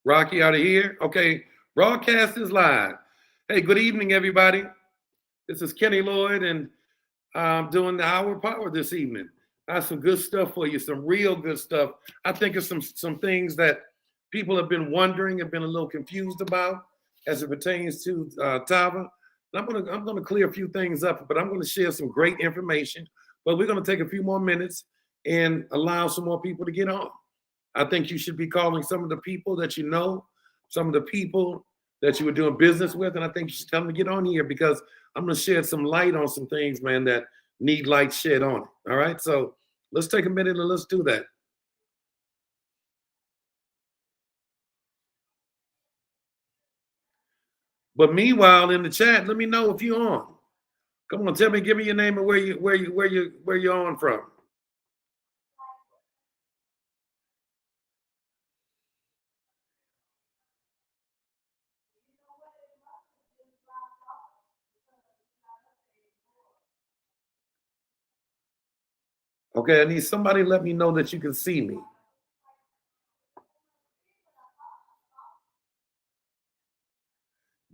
Rocky out of here. Okay, broadcast is live. Hey, good evening, everybody. This is Kenny Lloyd, and I'm doing the Hour of Power this evening. I have some good stuff for you, some real good stuff. I think it's some things that people have been wondering, have been a little confused about as it pertains to Tava. And I'm gonna clear a few things up, but I'm gonna share some great information. But we're gonna take a few more minutes and allow some more people to get on. I think you should be calling some of the people that you know, some of the people that you were doing business with, and I think you should tell them to get on here because I'm going to shed some light on some things, man, that need light shed on it. All right, so let's take a minute and let's do that. But meanwhile, in the chat, let me know if you're on. Come on, tell me, give me your name and where you're on from. Okay, I need somebody to let me know that you can see me.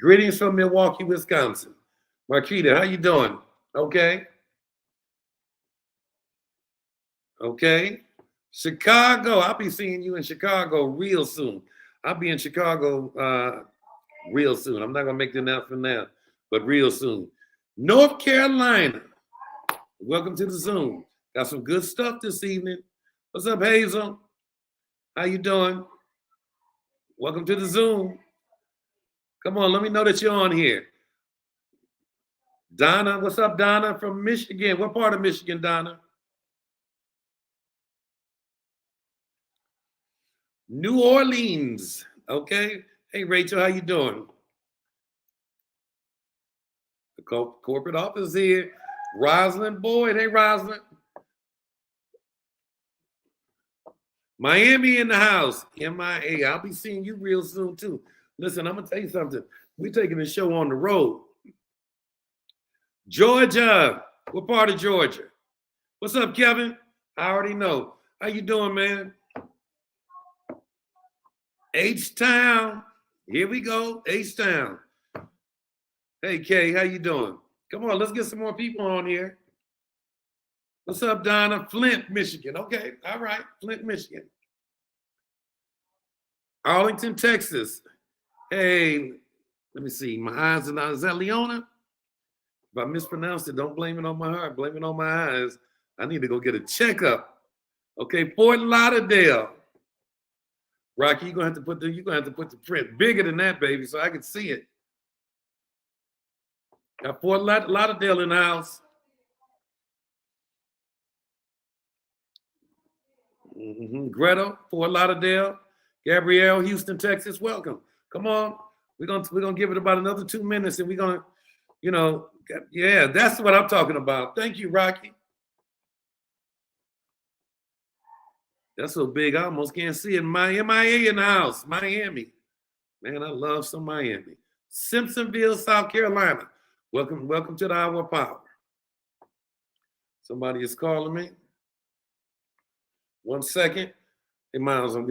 Greetings from Milwaukee, Wisconsin. Marquita, how you doing? Okay. Okay. Chicago. I'll be seeing you in Chicago real soon. I'll be in Chicago real soon. I'm not gonna make the announcement now, but real soon. North Carolina. Welcome to the Zoom. Got some good stuff this evening. What's up, Hazel? How you doing? Welcome to the Zoom. Come on, let me know that you're on here. Donna, what's up, Donna from Michigan? What part of Michigan, Donna? New Orleans. Okay. Hey, Rachel, how you doing? The corporate office here. Rosalind Boyd. Hey, Rosalind. Miami in the house. MIA. I'll be seeing you real soon, too. Listen, I'm going to tell you something. We're taking the show on the road. Georgia. What part of Georgia? What's up, Kevin? I already know. How you doing, man? H-Town. Here we go. H-Town. Hey, Kay, how you doing? Come on, let's get some more people on here. What's up, Donna? Flint, Michigan. Okay, all right. Flint, Michigan. Arlington, Texas. Hey, let me see. My eyes are not. Is that Leona? If I mispronounced it, don't blame it on my heart. Blame it on my eyes. I need to go get a checkup. Okay, Fort Lauderdale. Rocky, you're gonna have to put the print bigger than that, baby, so I can see it. Got Fort Lauderdale in the house. Greta, Fort Lauderdale. Gabrielle, Houston, Texas. Welcome. Come on. We're gonna give it about another 2 minutes, and we're gonna, yeah, that's what I'm talking about. Thank you, Rocky. That's so big, I almost can't see it. MIA in the house, Miami. Man, I love some Miami. Simpsonville, South Carolina. Welcome to the Hour of Power. Somebody is calling me. 1 second. Hey, Miles, I'm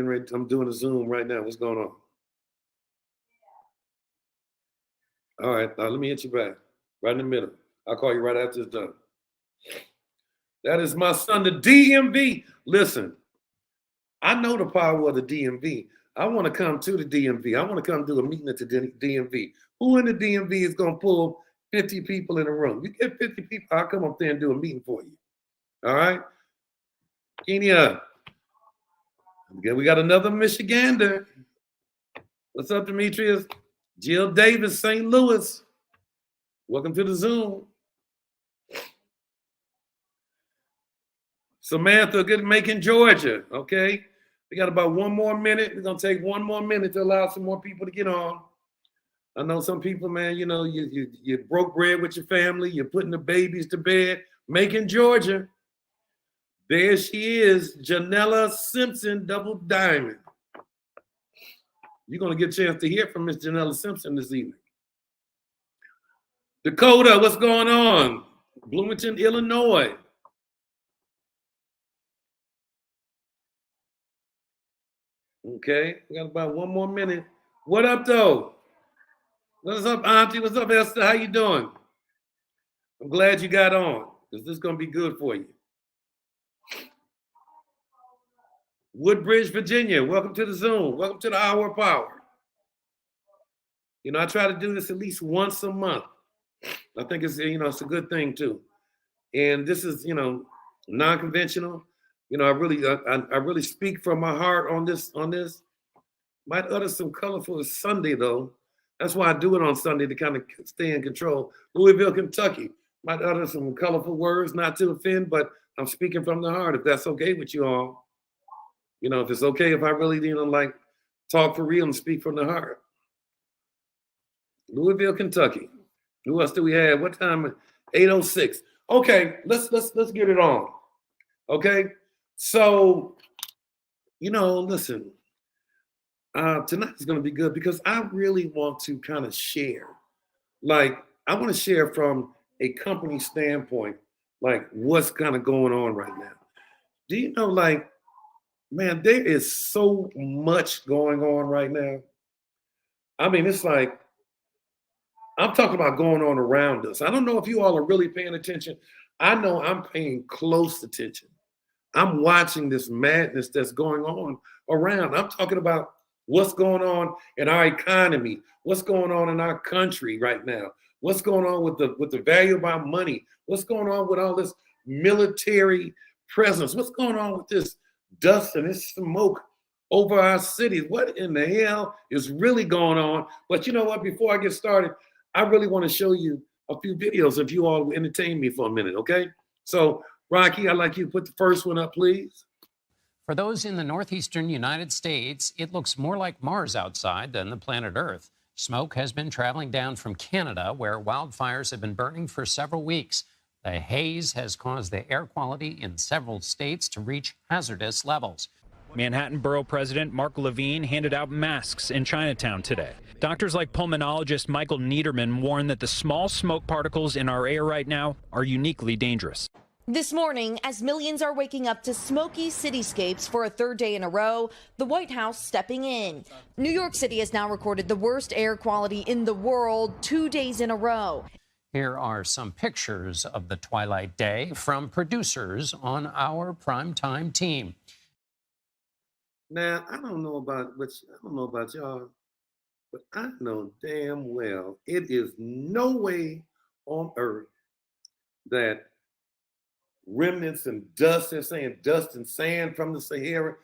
doing a Zoom right now. What's going on? All right, let me hit you back. Right in the middle. I'll call you right after it's done. That is my son, the DMV. Listen, I know the power of the DMV. I want to come to the DMV. I want to come do a meeting at the DMV. Who in the DMV is going to pull 50 people in a room? You get 50 people, I'll come up there and do a meeting for you. All right? Kenya. Again, we got another Michigander. What's up, Demetrius? Jill Davis, St. Louis. Welcome to the Zoom. Samantha, good Macon, Georgia. Okay. We got about 1 more minute. We're going to take 1 more minute to allow some more people to get on. I know some people, man, you broke bread with your family. You're putting the babies to bed. Macon, Georgia. There she is, Janella Simpson, double diamond. You're going to get a chance to hear from Miss Janella Simpson this evening. Dakota, what's going on? Bloomington, Illinois. Okay, we got about 1 more minute. What up, though? What's up, Auntie? What's up, Esther? How you doing? I'm glad you got on because this is gonna be good for you. Woodbridge, Virginia. Welcome to the Zoom. Welcome to the Hour of Power. You know, I try to do this at least once a month. I think it's it's a good thing too. And this is non-conventional. I really speak from my heart on this. Might utter some colorful Sunday though. That's why I do it on Sunday to kind of stay in control. Louisville, Kentucky. Might utter some colorful words, not to offend, but I'm speaking from the heart. If that's okay with you all, if it's okay if I really like talk for real and speak from the heart. Louisville, Kentucky. Who else do we have? What time? 8:06. Okay, let's get it on. Okay, so listen. Tonight is going to be good because I really want to kind of share. Like, I want to share from a company standpoint, like what's kind of going on right now. Do you know, like, man, there is so much going on right now. I mean, it's like, I'm talking about going on around us. I don't know if you all are really paying attention. I know I'm paying close attention. I'm watching this madness that's going on around. I'm talking about what's going on in our economy, what's going on in our country right now, what's going on with the value of our money, what's going on with all this military presence, what's going on with this dust and this smoke over our cities. What in the hell is really going on? But you know what? Before I get started, I really want to show you a few videos if you all entertain me for a minute, okay? So, Rocky, I'd like you to put the first one up, please. For those in the northeastern United States, it looks more like Mars outside than the planet Earth. Smoke has been traveling down from Canada, where wildfires have been burning for several weeks. The haze has caused the air quality in several states to reach hazardous levels. Manhattan Borough President Mark Levine handed out masks in Chinatown today. Doctors like pulmonologist Michael Niederman warn that the small smoke particles in our air right now are uniquely dangerous. This morning, as millions are waking up to smoky cityscapes for a third day in a row, the White House stepping in. New York City has now recorded the worst air quality in the world 2 days in a row. Here are some pictures of the twilight day from producers on our primetime team. Now, I don't know about y'all, but I know damn well it is no way on earth that remnants and dust, they're saying dust and sand from the Sahara.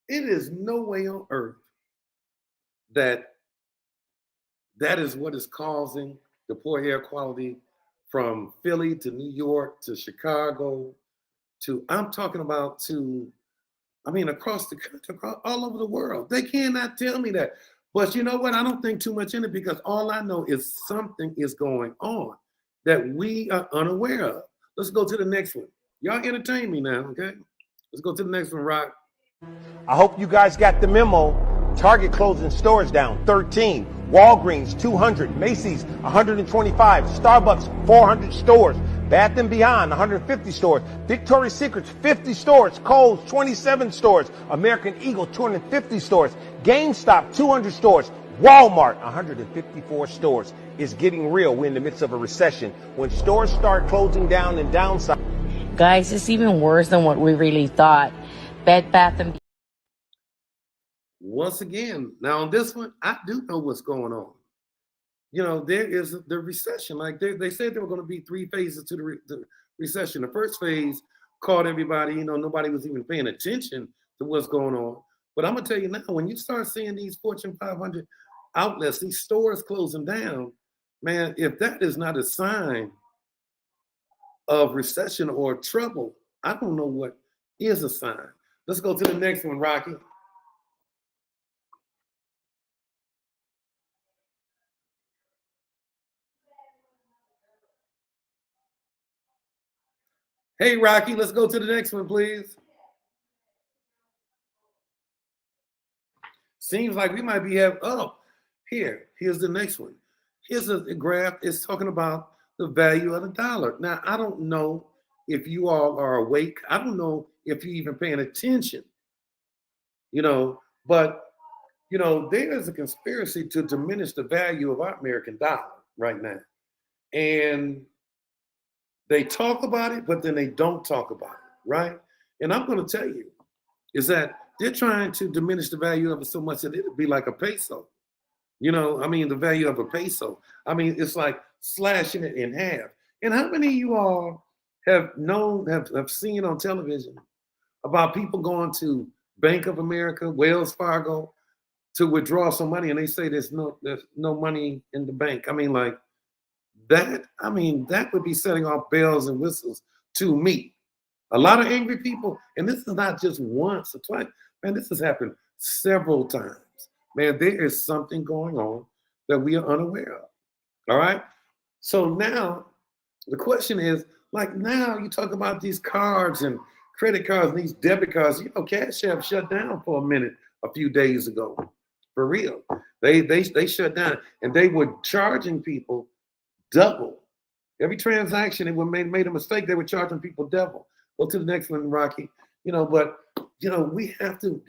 It is no way on earth that is what is causing the poor air quality from Philly to New York to Chicago I'm talking about across the country, all over the world. They cannot tell me that. But you know what? I don't think too much in it because all I know is something is going on that we are unaware of. Let's go to the next one. Y'all entertain me now, okay? Let's go to the next one, Rock. I hope you guys got the memo. Target closing stores down 13, Walgreens 200, Macy's 125, Starbucks 400 stores, Bath & Beyond 150 stores, Victoria's Secrets 50 stores, Kohl's 27 stores, American Eagle 250 stores, GameStop 200 stores, Walmart 154 stores. It's getting real. We're in the midst of a recession. When stores start closing down and downsizing. Guys, it's even worse than what we really thought. Bed Bath & Beyond. Once again, now on this one, I do know what's going on. There is the recession. Like they said there were going to be 3 phases to the recession. The first phase caught everybody, nobody was even paying attention to what's going on. But I'm going to tell you now, when you start seeing these Fortune 500 outlets, these stores closing down, man, if that is not a sign of recession or trouble, I don't know what is a sign. Let's go to the next one, Rocky. Hey, Rocky, let's go to the next one, please. Seems like we might be here's the next one. Here's a graph. It's talking about the value of the dollar. Now, I don't know if you all are awake. I don't know if you're even paying attention, but there is a conspiracy to diminish the value of our American dollar right now. And they talk about it, but then they don't talk about it, right? And I'm going to tell you is that they're trying to diminish the value of it so much that it'll be like a peso. The value of a peso. It's like slashing it in half. And how many of you all have seen on television about people going to Bank of America, Wells Fargo to withdraw some money, and they say there's no money in the bank? That would be setting off bells and whistles to me. A lot of angry people, and this is not just once or twice. Man, this has happened several times. Man, there is something going on that we are unaware of. All right. So now the question is, now you talk about these cards and credit cards and these debit cards. Cash App shut down for a minute a few days ago. For real. They shut down, and they were charging people double. Every transaction, it made a mistake, they were charging people double. Go to the next one, Rocky. But we have to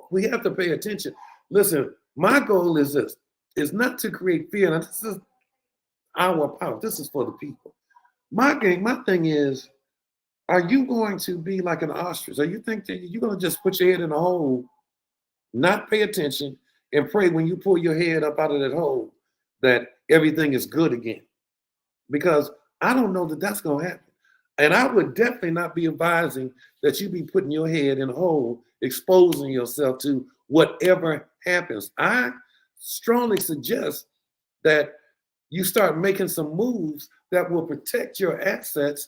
we have to pay attention. Listen, my goal is this: is not to create fear. Now, this is our power. This is for the people. My thing is, are you going to be like an ostrich? Or you think that you're going to just put your head in a hole, not pay attention, and pray when you pull your head up out of that hole that everything is good again? Because I don't know that that's going to happen. And I would definitely not be advising that you be putting your head in a hole, exposing yourself to whatever happens. I strongly suggest that you start making some moves that will protect your assets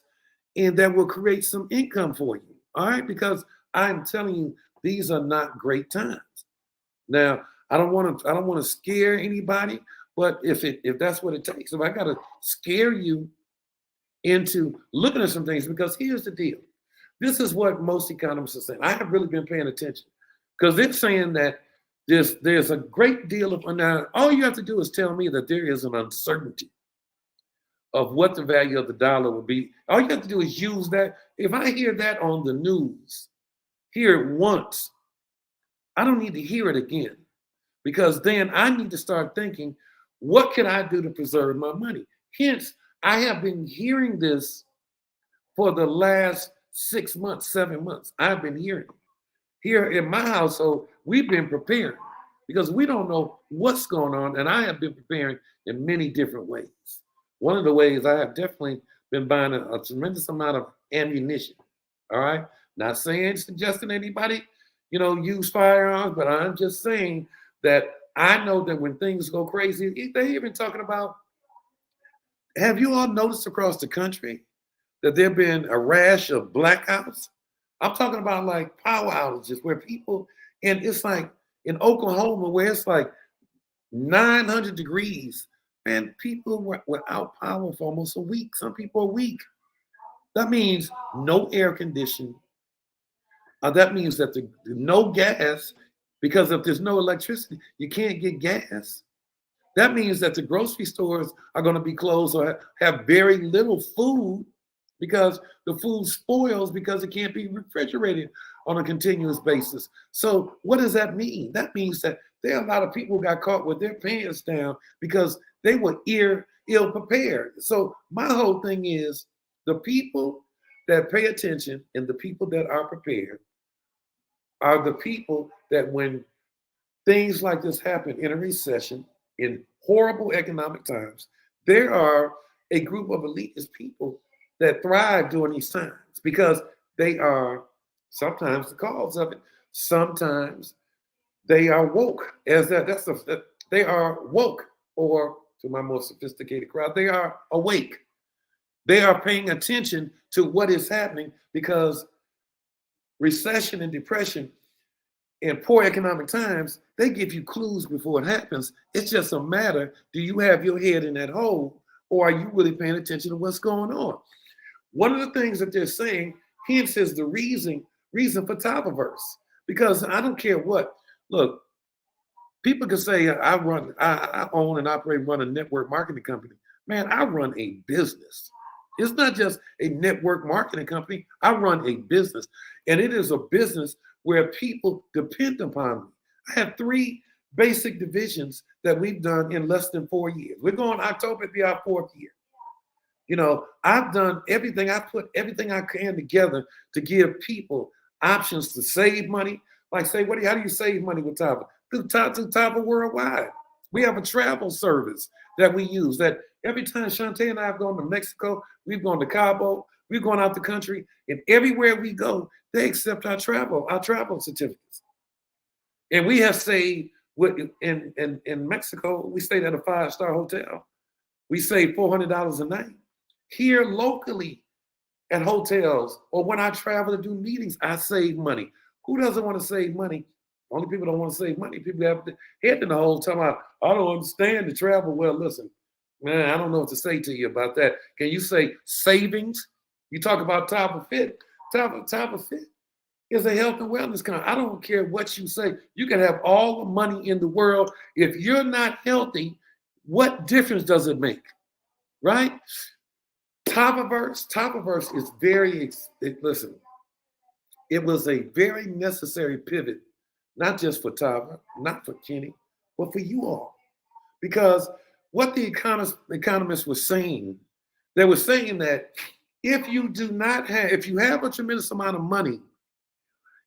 and that will create some income for you. All right, because I'm telling you, these are not great times. Now, I don't want to scare anybody, but if that's what it takes, if I got to scare you into looking at some things, because here's the deal. This is what most economists are saying. I have really been paying attention because they're saying that there's a great deal of, now all you have to do is tell me that there is an uncertainty of what the value of the dollar will be. All you have to do is use that. If I hear that on the news, hear it once, I don't need to hear it again, because then I need to start thinking, what can I do to preserve my money? Hence, I have been hearing this for the last 6 months, 7 months. I've been hearing it. Here in my household, we've been preparing because we don't know what's going on. And I have been preparing in many different ways. One of the ways I have definitely been buying a tremendous amount of ammunition. All right. Not suggesting anybody, use firearms, but I'm just saying that I know that when things go crazy, they're even talking about, have you all noticed across the country that there have been a rash of blackouts? I'm talking about like power outages where people, and it's like in Oklahoma where it's like 900 degrees, and people were without power for almost a week. Some people a week. That means no air conditioning. That means that no gas, because if there's no electricity, you can't get gas. That means that the grocery stores are going to be closed or have very little food because the food spoils because it can't be refrigerated on a continuous basis. So what does that mean? That means that there are a lot of people who got caught with their pants down because they were ill prepared. So my whole thing is the people that pay attention and the people that are prepared are the people that when things like this happen in a recession, in horrible economic times, there are a group of elitist people that thrive during these times because they are sometimes the cause of it. Sometimes they are woke. They are woke, or to my more sophisticated crowd, they are awake. They are paying attention to what is happening because recession and depression in poor economic times, they give you clues before it happens. It's just a matter, do you have your head in that hole or are you really paying attention to what's going on? One of the things that they're saying, hence is the reason for Tavaverse. Because I don't care what, look, people can say I own and operate, run a network marketing company. Man, I run a business. It's not just a network marketing company. I run a business. And it is a business where people depend upon me. I have 3 basic divisions that we've done in less than 4 years. We're going October to be our 4th year. You know, I've done everything. I put everything I can together to give people options to save money. Like say, how do you save money with Tava? Through Tava Worldwide. We have a travel service that we use that every time Shantae and I have gone to Mexico, we've gone to Cabo, we've gone out the country, and everywhere we go, they accept our travel certificates. And we have saved in Mexico, we stayed at a 5-star hotel. We saved $400 a night. Here locally at hotels or when I travel to do meetings, I save money. Who doesn't want to save money? Only people don't want to save money. People have head in the hole talking about, I don't understand the travel. Well, listen, man, I don't know what to say to you about that. Can you say savings? You talk about Tava Fit. Tava Fit is a health and wellness company. I don't care what you say. You can have all the money in the world. If you're not healthy, what difference does it make? Right? Tavaverse is listen, it was a very necessary pivot, not just for Tava, not for Kenny, but for you all. Because what the economists were saying, they were saying that if you have a tremendous amount of money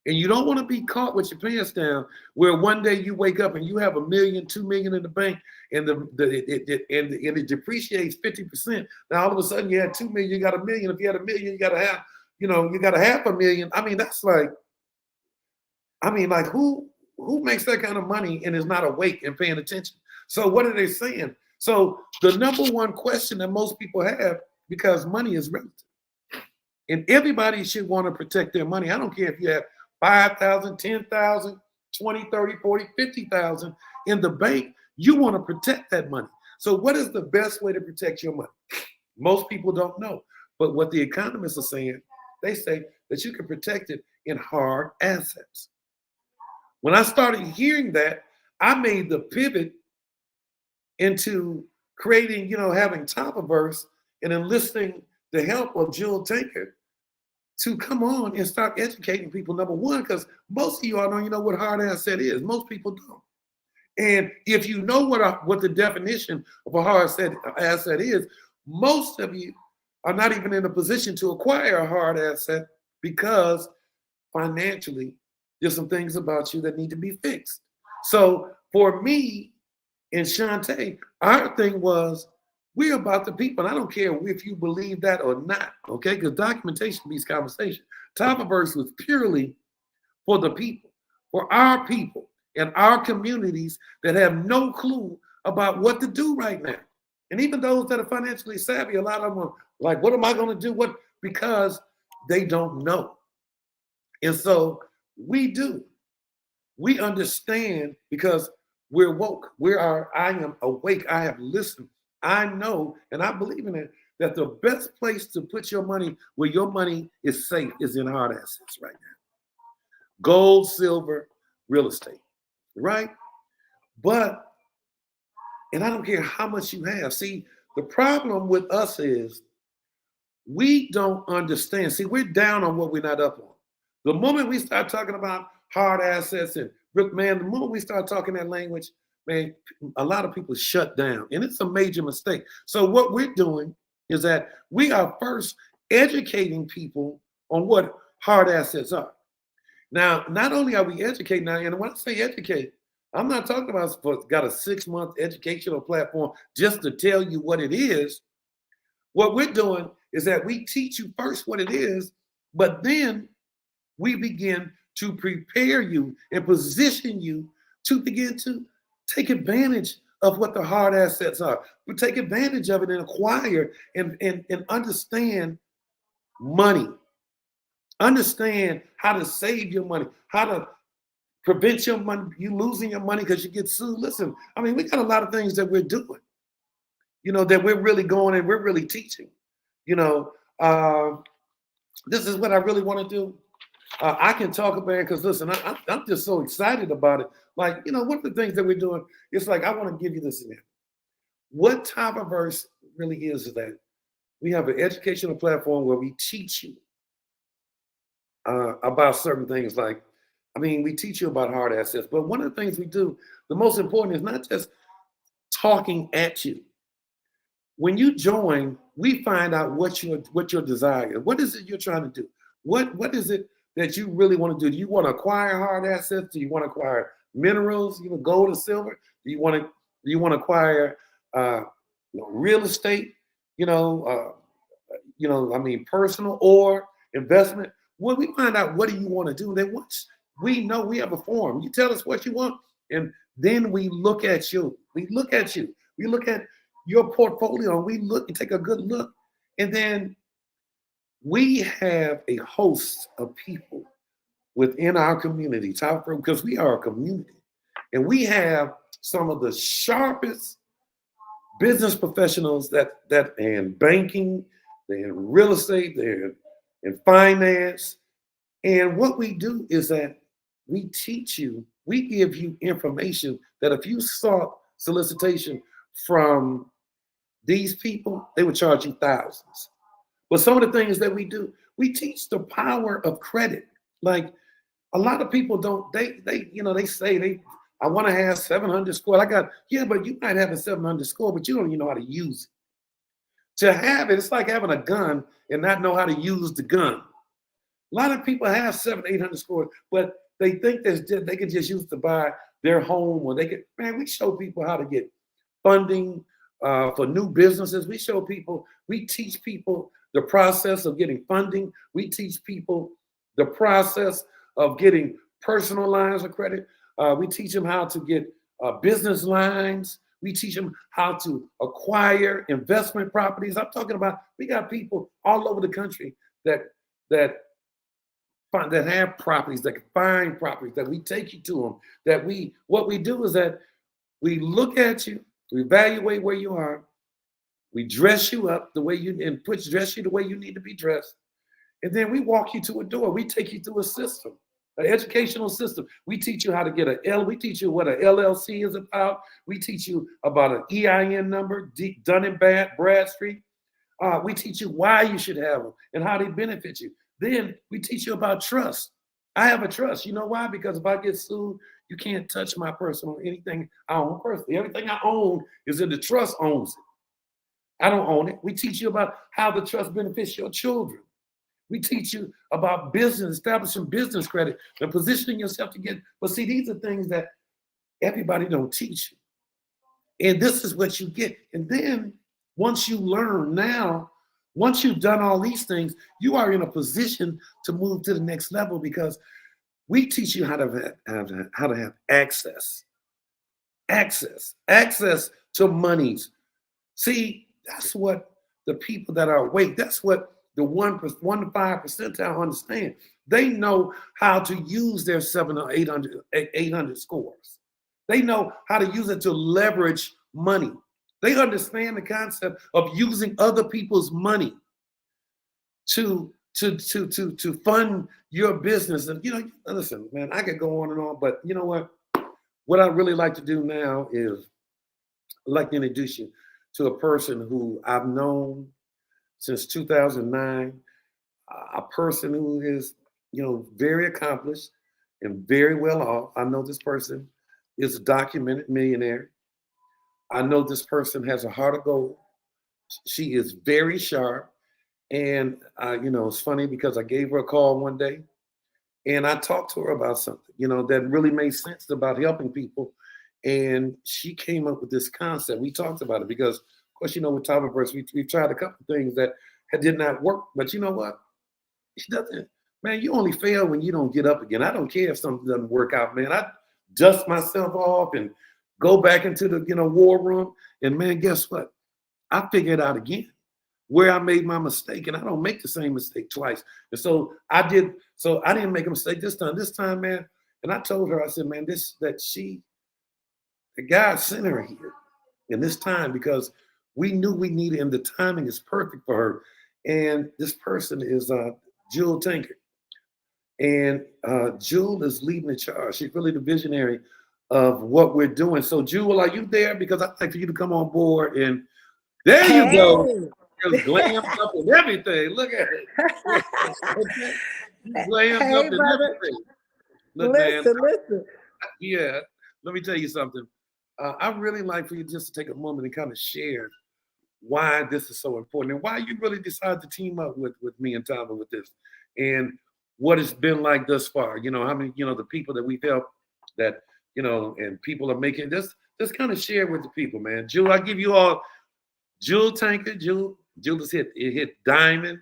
and you don't want to be caught with your pants down, where one day you wake up and you have $1 million, $2 million in the bank, and it depreciates 50%. Now all of a sudden you had $2 million, you got $1 million. If you had $1 million, you got $500,000. I mean, that's like, who makes that kind of money and is not awake and paying attention? So what are they saying? So the number one question that most people have, because money is relative, and everybody should want to protect their money. I don't care if you have 5,000, 10,000, 20, 30, 40, 50,000 in the bank, you want to protect that money. So what is the best way to protect your money? Most people don't know. But what the economists are saying, they say that you can protect it in hard assets. When I started hearing that, I made the pivot into creating, having Tavaverse and enlisting the help of Jill Taker to come on and start educating people. Number one, because most of you all don't even know what hard asset is. Most people don't. And if you know what the definition of a hard asset is, most of you are not even in a position to acquire a hard asset because financially, there's some things about you that need to be fixed. So for me and Shantae, our thing was, we're about the people. And I don't care if you believe that or not, okay? Because documentation beats conversation. Tavaverse was purely for the people, for our people and our communities that have no clue about what to do right now. And even those that are financially savvy, a lot of them are like, what am I going to do? Because they don't know. And so we do. We understand because we're woke. I am awake. I have listened. I know, and I believe in it, that the best place to put your money where your money is safe is in hard assets right now. Gold, silver, real estate, right? But, and I don't care how much you have. See, the problem with us is we don't understand. See, we're down on what we're not up on. The moment we start talking about hard assets and, man, the moment we start talking that language, man, a lot of people shut down, and it's a major mistake. So what we're doing is that we are first educating people on what hard assets are. Now, not only are we educating now, and when I say educate, I'm not talking about got a 6-month educational platform just to tell you what it is. What we're doing is that we teach you first what it is, but then we begin to prepare you and position you to begin to take advantage of what the hard assets are. We take advantage of it and acquire and understand money. Understand how to save your money, how to prevent your money, you losing your money because you get sued. Listen, I mean, we got a lot of things that we're doing, that we're really going and we're really teaching. This is what I really want to do. I can talk about it because, listen, I'm just so excited about it. Like, one of the things that we're doing, it's like, I want to give you this example. What Tavaverse really is that we have an educational platform where we teach you about certain things like I mean, we teach you about hard assets, but one of the things we do, the most important is not just talking at you. When you join, we find out what your desire is. What is it you're trying to do? What is it that you really want to do? Do you want to acquire hard assets? Do you want to acquire minerals, gold and silver? Do you want to acquire real estate? Personal or investment. Well, we find out what do you want to do. Then once we know, we have a form. You tell us what you want, and then we look at you. We look at you. We look at your portfolio. We look and take a good look, and then we have a host of people within our community, because we are a community, and we have some of the sharpest business professionals that in banking, they're in real estate, they're in finance. And what we do is that we teach you, we give you information that if you sought solicitation from these people, they would charge you thousands. But some of the things that we do, we teach the power of credit. Like a lot of people don't, they say I want to have 700 score. But you might have a 700 score, but you don't even know how to use it. To have it, it's like having a gun and not know how to use the gun. A lot of people have 700, 800 scores, but they think they can just use it to buy their home, or we show people how to get funding for new businesses. We teach people the process of getting funding. We teach people the process of getting personal lines of credit. We teach them how to get business lines. We teach them how to acquire investment properties. I'm talking about, we got people all over the country that have properties, that can find properties, that we take you to them. What we do is that we look at you, we evaluate where you are, we dress you up dress you the way you need to be dressed, and then we walk you to a door. We take you through a system. An educational system. We teach you how to get we teach you what an LLC is about. We teach you about an EIN number, Dun & Bradstreet. We teach you why you should have them and how they benefit you. Then we teach you about trust. I have a trust. You know why? Because if I get sued, you can't touch my personal anything I own personally. Everything I own is in the trust owns it. I don't own it. We teach you about how the trust benefits your children. We teach you about business, establishing business credit, and positioning yourself to get. But see, these are things that everybody don't teach you. And this is what you get. And then once you learn once you've done all these things, you are in a position to move to the next level, because we teach you how to have access to monies. See, that's what the people that are awake, that's what the 1 to 5 percentile understand. They know how to use their 700 or 800 scores. They know how to use it to leverage money. They understand the concept of using other people's money to fund your business. And listen, man, I could go on and on, but you know what? What I really like to do now is I'd like to introduce you to a person who I've known since 2009, a person who is, very accomplished and very well off. I know this person is a documented millionaire. I know this person has a heart of gold. She is very sharp. And, it's funny because I gave her a call one day and I talked to her about something, that really made sense about helping people. And she came up with this concept. We talked about it because, of course, with Tava Nation, we've tried a couple of things that did not work. But you know what? It doesn't. Man, you only fail when you don't get up again. I don't care if something doesn't work out, man. I dust myself off and go back into the war room. And man, guess what? I figured out again where I made my mistake, and I don't make the same mistake twice. And so I didn't make a mistake this time. This time, man, and I told her, I said, man, the God sent her here in this time because we knew we needed, and the timing is perfect for her. And this person is Jewel Tankard. And Jewel is leading the charge. She's really the visionary of what we're doing. So Jewel, are you there? Because I'd like for you to come on board. And there you go. Glammed up and everything. Look at it. Glammed up and everything. Look, man, Listen. yeah, let me tell you something. I really like for you just to take a moment and kind of share why this is so important and why you really decided to team up with me and Tava with this, and what it's been like thus far. You know, how many, the people that we've helped that, and people are making this, just kind of share with the people, man. Jewel, I give you all Jewel Tanker. Jewel has hit diamond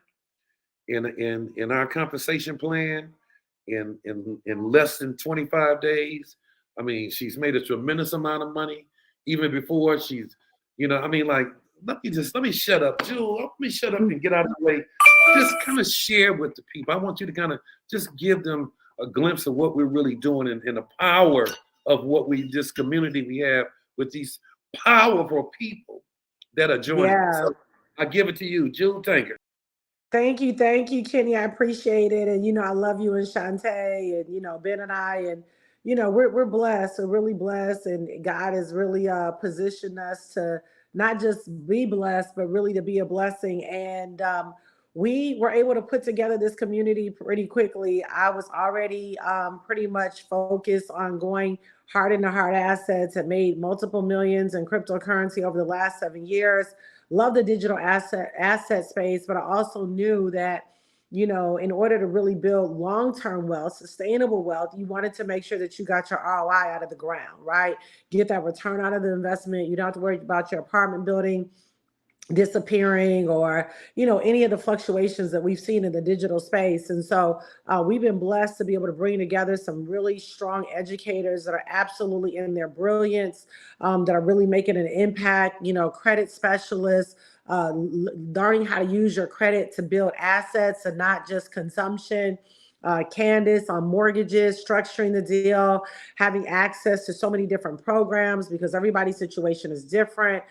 in our compensation plan in less than 25 days. I mean, she's made a tremendous amount of money even before she's, I mean, like, let me shut up, Jewel. Let me shut up and get out of the way. Just kind of share with the people. I want you to kind of just give them a glimpse of what we're really doing and the power of this community we have with these powerful people that are joining us. Yeah. So I give it to you, Jewel Tanker. Thank you, Kenny. I appreciate it. And I love you and Shantae and Ben and I, and we're blessed. We're really blessed, and God has really positioned us to not just be blessed, but really to be a blessing. And we were able to put together this community pretty quickly. I was already pretty much focused on going hard into hard assets, and made multiple millions in cryptocurrency over the last 7 years. Love the digital asset space, but I also knew that, in order to really build long-term wealth, sustainable wealth, you wanted to make sure that you got your ROI out of the ground, right? Get that return out of the investment. You don't have to worry about your apartment building disappearing, or any of the fluctuations that we've seen in the digital space. And so we've been blessed to be able to bring together some really strong educators that are absolutely in their brilliance, that are really making an impact, credit specialists, learning how to use your credit to build assets and not just consumption. Candace on mortgages, structuring the deal, having access to so many different programs because everybody's situation is different.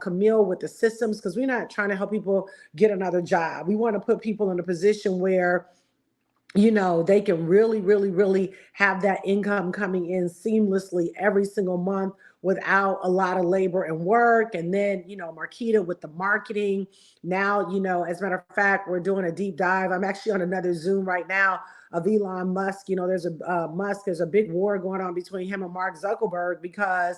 Camille with the systems, because we're not trying to help people get another job. We want to put people in a position where they can really, really, really have that income coming in seamlessly every single month without a lot of labor and work. And then, Marquita with the marketing. Now, as a matter of fact, we're doing a deep dive. I'm actually on another Zoom right now of Elon Musk. There's a big war going on between him and Mark Zuckerberg because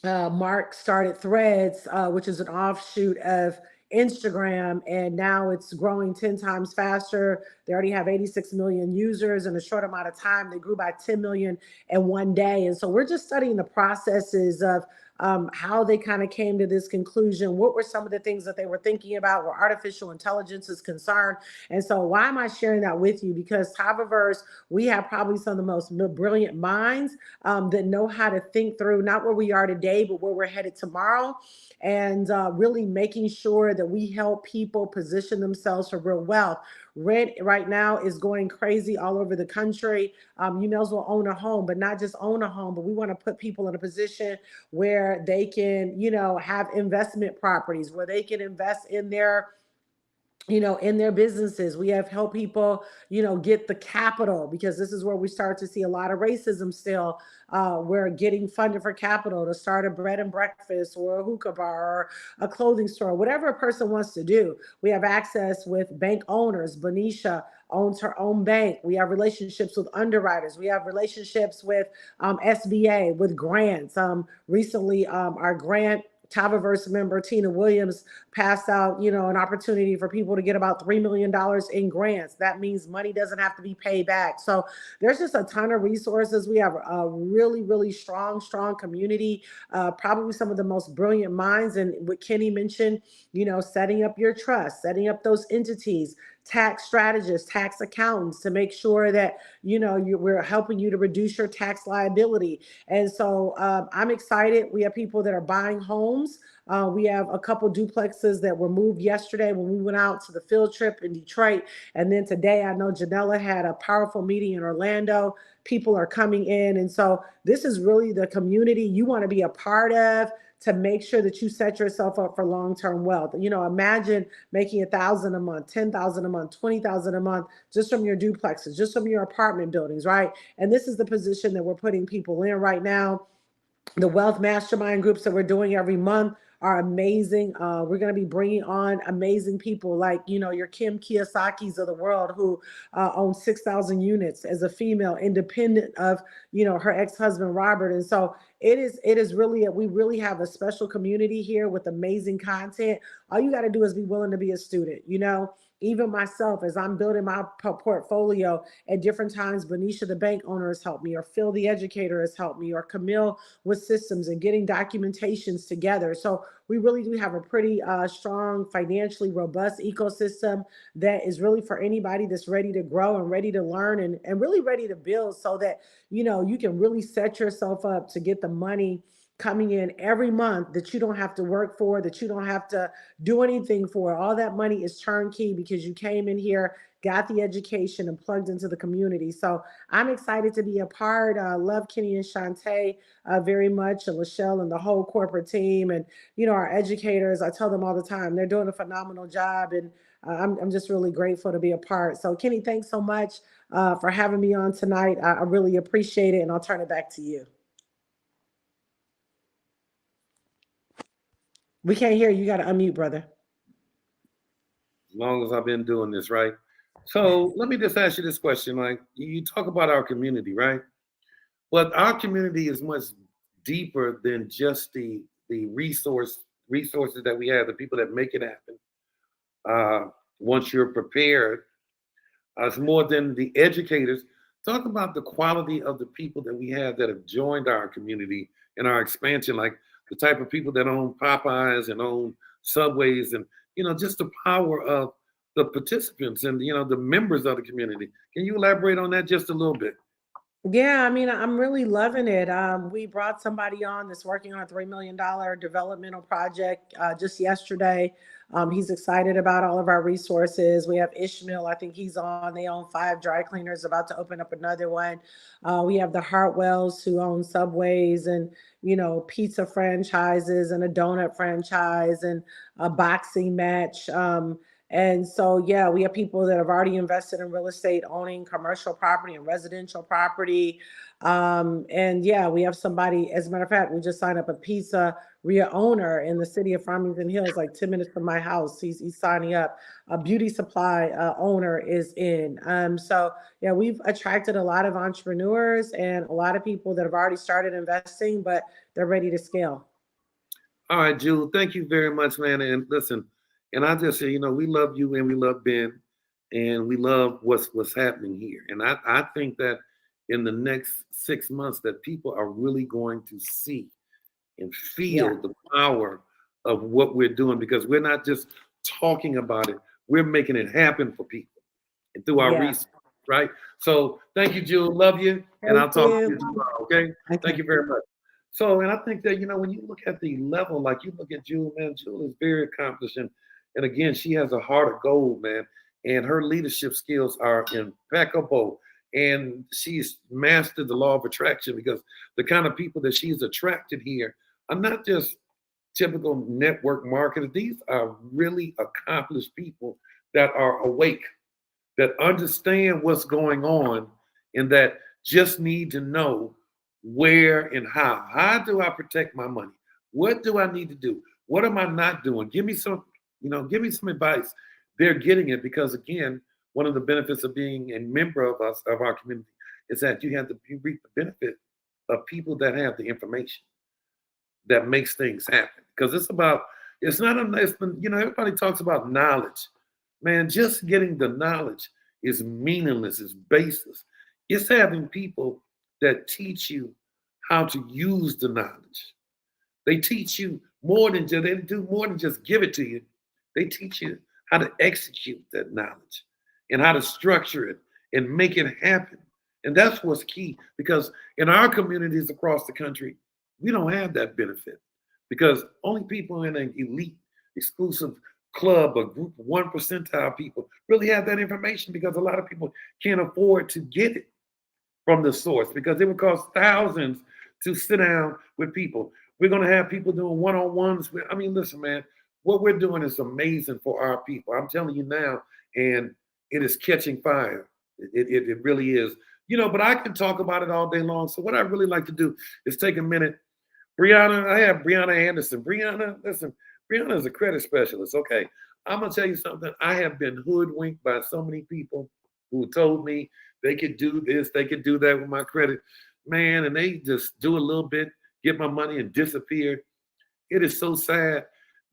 Mark started Threads, which is an offshoot of Instagram, and now it's growing 10 times faster. They already have 86 million users in a short amount of time. They grew by 10 million in one day. And so we're just studying the processes of how they kind of came to this conclusion. What were some of the things that they were thinking about where artificial intelligence is concerned? And so why am I sharing that with you? Because Tavaverse, we have probably some of the most brilliant minds that know how to think through not where we are today, but where we're headed tomorrow. And really making sure that we help people position themselves for real wealth. Rent right now is going crazy all over the country. You may as well own a home, but not just own a home, but we want to put people in a position where they can, have investment properties, where they can invest in their in their businesses. We have helped people, get the capital, because this is where we start to see a lot of racism still. We're getting funded for capital to start a bread and breakfast or a hookah bar or a clothing store, whatever a person wants to do. We have access with bank owners. Benicia owns her own bank. We have relationships with underwriters. We have relationships with SBA, with grants. Recently, our grant Tavaverse member Tina Williams passed out, an opportunity for people to get about $3 million in grants. That means money doesn't have to be paid back. So there's just a ton of resources. We have a really, really strong community, probably some of the most brilliant minds. And what Kenny mentioned, setting up your trust, setting up those entities, tax strategists, tax accountants, to make sure that, we're helping you to reduce your tax liability. And so I'm excited. We have people that are buying homes. We have a couple duplexes that were moved yesterday when we went out to the field trip in Detroit. And then today, I know Janella had a powerful meeting in Orlando. People are coming in. And so this is really the community you want to be a part of, to make sure that you set yourself up for long-term wealth. Imagine making 1,000 a month, 10,000 a month, 20,000 a month, just from your duplexes, just from your apartment buildings, right? And this is the position that we're putting people in right now. The wealth mastermind groups that we're doing every month are amazing. We're going to be bringing on amazing people like, your Kim Kiyosaki's of the world, who owns 6,000 units as a female, independent of, her ex-husband, Robert. And so it is really, we really have a special community here with amazing content. All you got to do is be willing to be a student, even myself, as I'm building my portfolio at different times. Benicia, the bank owner, has helped me, or Phil, the educator, has helped me, or Camille with systems and getting documentations together. So we really do have a pretty strong, financially robust ecosystem that is really for anybody that's ready to grow and ready to learn, and really ready to build, so that, you can really set yourself up to get the money coming in every month that you don't have to work for, that you don't have to do anything for. All that money is turnkey because you came in here, got the education, and plugged into the community. So I'm excited to be a part. Love Kenny and Shantae very much, and Lachelle and the whole corporate team, and our educators. I tell them all the time, they're doing a phenomenal job, and I'm just really grateful to be a part. So Kenny, thanks so much for having me on tonight. I really appreciate it, and I'll turn it back to you. We can't hear you. You got to unmute, brother. As long as I've been doing this, right? So let me just ask you this question. Like, you talk about our community, right? But our community is much deeper than just the resources that we have, the people that make it happen. Once you're prepared, it's more than the educators. Talk about the quality of the people that we have that have joined our community in our expansion, like the type of people that own Popeyes and own Subways, and just the power of the participants and the members of the community. Can you elaborate on that just a little bit? Yeah, I mean, I'm really loving it. We brought somebody on that's working on a $3 million developmental project just yesterday. He's excited about all of our resources. We have Ishmael, I think he's on. They own 5 dry cleaners, about to open up another one. We have the Hartwells, who own Subways and, pizza franchises and a donut franchise and a boxing match. And so, yeah, we have people that have already invested in real estate, owning commercial property and residential property. And yeah, we have somebody, as a matter of fact, we just signed up a pizzeria owner in the city of Farmington Hills, like 10 minutes from my house. He's signing up. A beauty supply owner is in. So yeah, we've attracted a lot of entrepreneurs and a lot of people that have already started investing, but they're ready to scale. All right, Jewel, thank you very much, man. And listen, and I just say, we love you and we love Ben, and we love what's happening here. And I think that in the next 6 months that people are really going to see and feel the power of what we're doing, because we're not just talking about it, we're making it happen for people and through our research, right? So thank you, Jewel. Love you. And I'll talk to you tomorrow, okay? Thank you very much. So, and I think that, when you look at the level, like you look at Jewel, man, Jewel is very accomplished. And again, she has a heart of gold, man. And her leadership skills are impeccable. And she's mastered the law of attraction, because the kind of people that she's attracted here are not just typical network marketers. These are really accomplished people that are awake, that understand what's going on, and that just need to know where and how. How do I protect my money? What do I need to do? What am I not doing? Give me some advice. They're getting it because, again, one of the benefits of being a member of our community, is that you reap the benefit of people that have the information that makes things happen. Because everybody talks about knowledge. Man, just getting the knowledge is meaningless, it's baseless. It's having people that teach you how to use the knowledge. They teach you they do more than just give it to you. They teach you how to execute that knowledge and how to structure it and make it happen. And that's what's key, because in our communities across the country, we don't have that benefit, because only people in an elite, exclusive club or group of 1 percentile people really have that information, because a lot of people can't afford to get it from the source, because it would cost thousands to sit down with people. We're going to have people doing one-on-ones. I mean, listen, man, what we're doing is amazing for our people. I'm telling you now, and it is catching fire. It really is. But I can talk about it all day long. So what I really like to do is take a minute Brianna, I have Brianna Anderson. Brianna, listen, Brianna is a credit specialist. Okay. I'm gonna tell you something. I have been hoodwinked by so many people who told me they could do this, they could do that with my credit. Man, and they just do a little bit, get my money and disappear. It is so sad.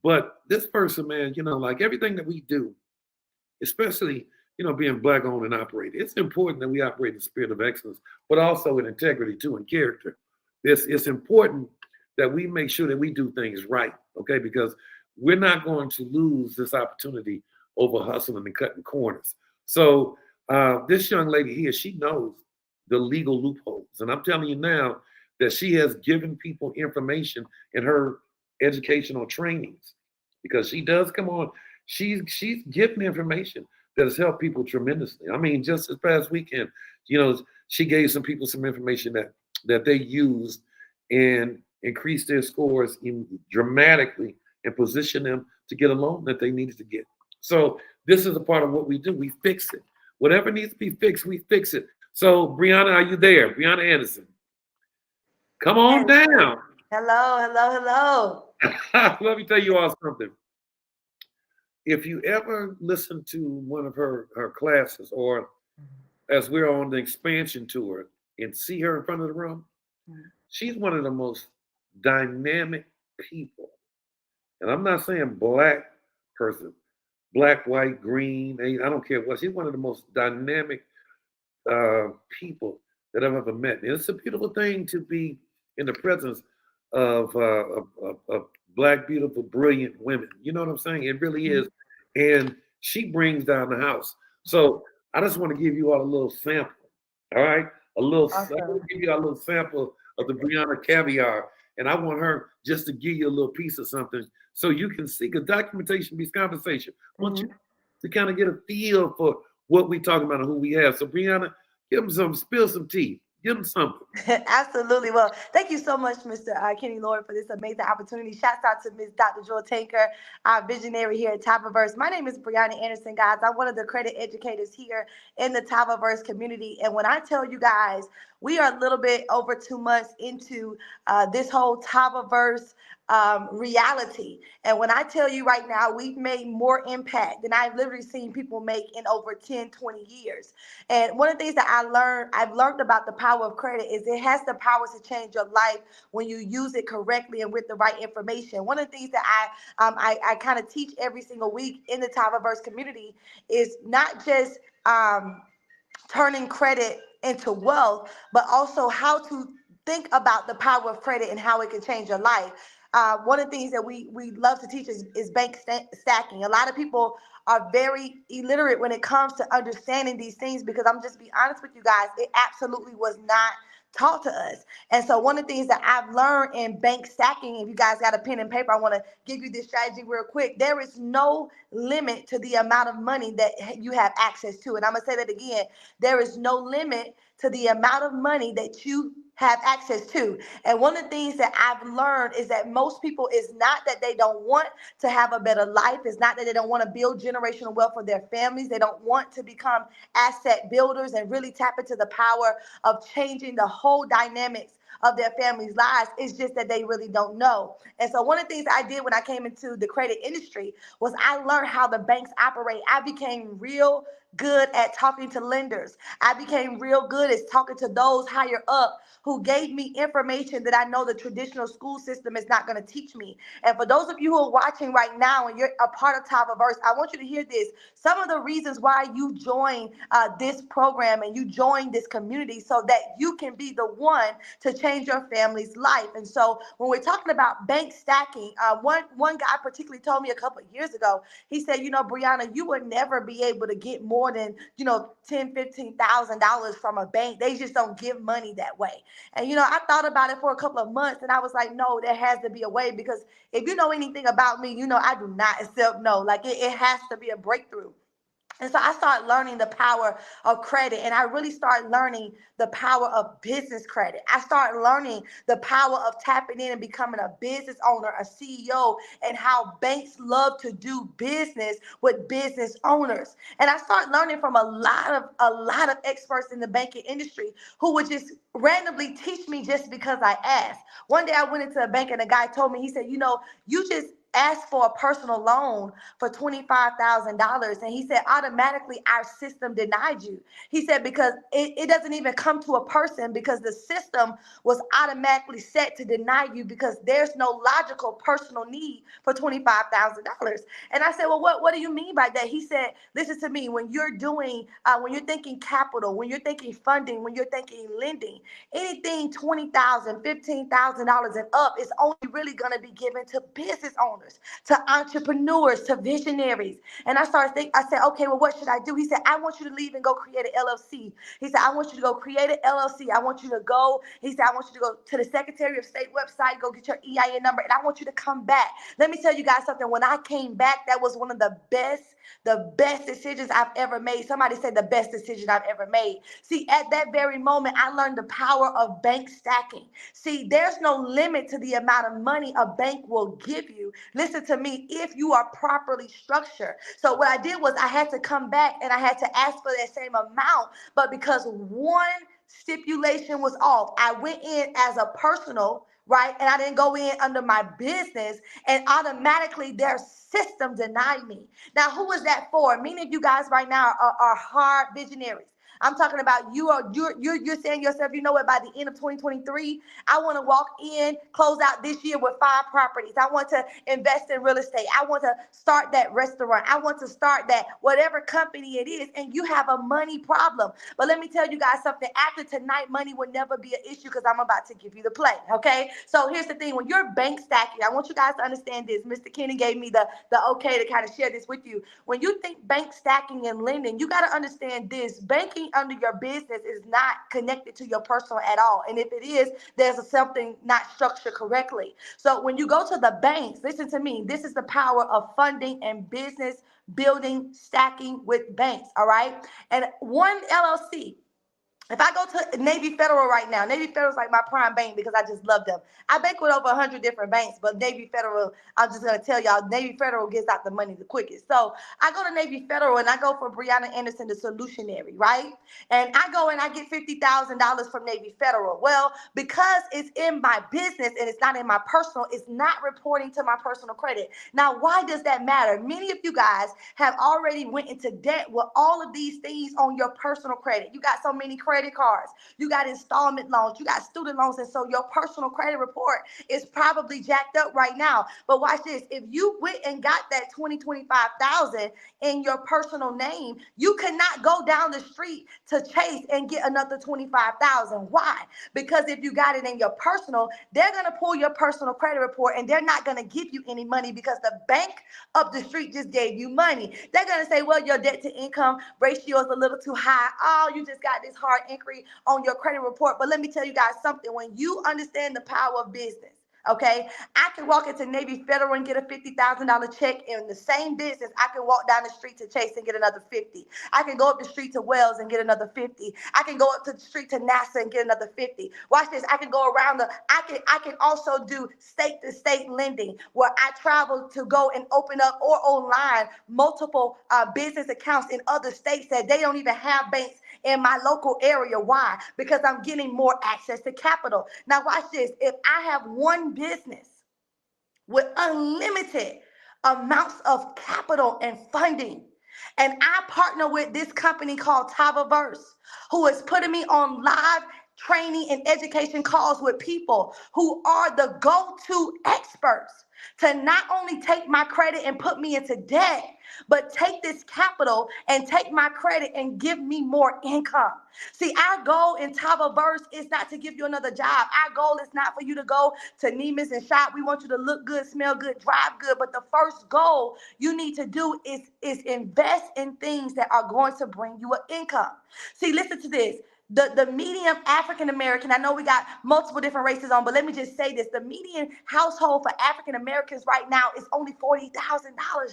But this person, man, like everything that we do, especially, being black owned and operated, it's important that we operate in the spirit of excellence, but also in integrity too and character. It's important that we make sure that we do things right, okay? Because we're not going to lose this opportunity over hustling and cutting corners. So this young lady here, she knows the legal loopholes. And I'm telling you now that she has given people information in her educational trainings because she does come on. She's given information that has helped people tremendously. I mean, just this past weekend, she gave some people some information that they used and increased their scores dramatically and position them to get a loan that they needed to get. So this is a part of what we do. We fix it. Whatever needs to be fixed, we fix it. So Brianna, are you there? Brianna Anderson. Come on down. Hello. Let me tell you all something. If you ever listen to one of her classes, or as we're on the expansion tour and see her in front of the room, she's one of the most dynamic people. And I'm not saying black person, black, white, green, I don't care what. She's one of the most dynamic people that I've ever met. And it's a beautiful thing to be in the presence of black, beautiful, brilliant women. You know what I'm saying? It really is. And she brings down the house. So I just want to give you all a little sample. All right? I'm gonna give you a little sample of the Brianna caviar. And I want her just to give you a little piece of something so you can see, because documentation beats conversation. I want you to kind of get a feel for what we're talking about and who we have. So Brianna, give them some, spill some tea. Give them something. Absolutely. Well, thank you so much, Mr. Kenny Lloyd, for this amazing opportunity. Shouts out to Ms. Dr. Joy Tanker, our visionary here at Tavaverse. My name is Brianna Anderson, guys. I'm one of the credit educators here in the Tavaverse community. And when I tell you guys, we are a little bit over 2 months into this whole Tavaverse reality. And when I tell you right now, we've made more impact than I've literally seen people make in over 10, 20 years. And one of the things that I've learned about the power of credit is it has the power to change your life when you use it correctly and with the right information. One of the things that I kind of teach every single week in the Tavaverse community is not just turning credit into wealth, but also how to think about the power of credit and how it can change your life. One of the things that we love to teach is bank stacking. A lot of people are very illiterate when it comes to understanding these things, because I'm just be honest with you guys, it absolutely was not taught to us. And so one of the things that I've learned in bank stacking, if you guys got a pen and paper, I want to give you this strategy real quick. There is no limit to the amount of money that you have access to. And I'm going to say that again. There is no limit to the amount of money that you have access to. And one of the things that I've learned is that most people, is not that they don't want to have a better life. It's not that they don't want to build generational wealth for their families. They don't want to become asset builders and really tap into the power of changing the whole dynamics of their families' lives. It's just that they really don't know. And so one of the things I did when I came into the credit industry was I learned how the banks operate. I became real good at talking to lenders. I became real good at talking to those higher up who gave me information that I know the traditional school system is not going to teach me. And for those of you who are watching right now and you're a part of Tavaverse, I want you to hear this. Some of the reasons why you join this program and you join this community, so that you can be the one to change your family's life. And so when we're talking about bank stacking, one guy particularly told me a couple of years ago, he said, Brianna, you would never be able to get more than, $10,000, $15,000 from a bank. They just don't give money that way. And, I thought about it for a couple of months and I was like, no, there has to be a way, because if you know anything about me, I do not accept no. Like it has to be a breakthrough. And so I started learning the power of credit, and I really started learning the power of business credit. I started learning the power of tapping in and becoming a business owner, a CEO, and how banks love to do business with business owners. And I started learning from a lot of experts in the banking industry who would just randomly teach me just because I asked. One day I went into a bank and a guy told me, he said, you just asked for a personal loan for $25,000. And he said, automatically our system denied you. He said, because it doesn't even come to a person because the system was automatically set to deny you because there's no logical personal need for $25,000. And I said, well, what do you mean by that? He said, listen to me, when you're thinking capital, when you're thinking funding, when you're thinking lending, anything $20,000, $15,000 and up is only really going to be given to business owners, to entrepreneurs, to visionaries. And I started thinking, I said, okay, well, what should I do? He said, I want you to leave and go create an LLC. He said, I want you to go create an LLC. I want you to go, he said, I want you to go to the Secretary of State website, go get your EIN number, and I want you to come back. Let me tell you guys something. When I came back, that was one of the best decisions I've ever made. Somebody said the best decision I've ever made. See, at that very moment, I learned the power of bank stacking. See, there's no limit to the amount of money a bank will give you. Listen to me, if you are properly structured. So what I did was I had to come back and I had to ask for that same amount, but because one stipulation was off, I went in as a personal, right? And I didn't go in under my business, and automatically their system denied me. Now, who is that for? Many of you guys right now are hard visionaries. I'm talking about you're saying to yourself, you know what, by the end of 2023, I want to walk in, close out this year with 5 properties. I want to invest in real estate. I want to start that restaurant. I want to start that whatever company it is, and you have a money problem. But let me tell you guys something. After tonight, money will never be an issue because I'm about to give you the play, okay? So here's the thing. When you're bank stacking, I want you guys to understand this. Mr. Kenny gave me the okay to kind of share this with you. When you think bank stacking and lending, you got to understand this. Banking under your business is not connected to your personal at all. And if it is, there's something not structured correctly. So when you go to the banks, listen to me, this is the power of funding and business building, stacking with banks, all right? And one LLC, if I go to Navy Federal right now, Navy Federal is like my prime bank because I just love them. I bank with over 100 different banks, but Navy Federal, I'm just going to tell y'all, Navy Federal gets out the money the quickest. So I go to Navy Federal and I go for Brianna Anderson, the solutionary, right? And I go and I get $50,000 from Navy Federal. Well, because it's in my business and it's not in my personal, it's not reporting to my personal credit. Now, why does that matter? Many of you guys have already went into debt with all of these things on your personal credit. You got so many credit cards, you got installment loans, you got student loans, and so your personal credit report is probably jacked up right now. But watch this, if you went and got that 25,000 in your personal name, you cannot go down the street to Chase and get another 25,000. Why? Because if you got it in your personal, they're going to pull your personal credit report and they're not going to give you any money because the bank up the street just gave you money. They're going to say, well, your debt to income ratio is a little too high. Oh, you just got this hard inquiry on your credit report. But let me tell you guys something. When you understand the power of business, okay, I can walk into Navy Federal and get a $50,000 check in the same business. I can walk down the street to Chase and get another 50. I can go up the street to Wells and get another 50. I can go up to the street to NASA and get another 50. Watch this. I can go around I can also do state to state lending where I travel to go and open up or online multiple business accounts in other states that they don't even have banks in my local area. Why? Because I'm getting more access to capital. Now watch this. If I have one business with unlimited amounts of capital and funding, and I partner with this company called Tava, who is putting me on live training and education calls with people who are the go-to experts to not only take my credit and put me into debt, but take this capital and take my credit and give me more income. See, our goal in Tavaverse is not to give you another job. Our goal is not for you to go to Neiman's and shop. We want you to look good, smell good, drive good. But the first goal you need to do is invest in things that are going to bring you an income. See, listen to this. The median African American, I know we got multiple different races on, but let me just say this. The median household for African Americans right now is only $40,000,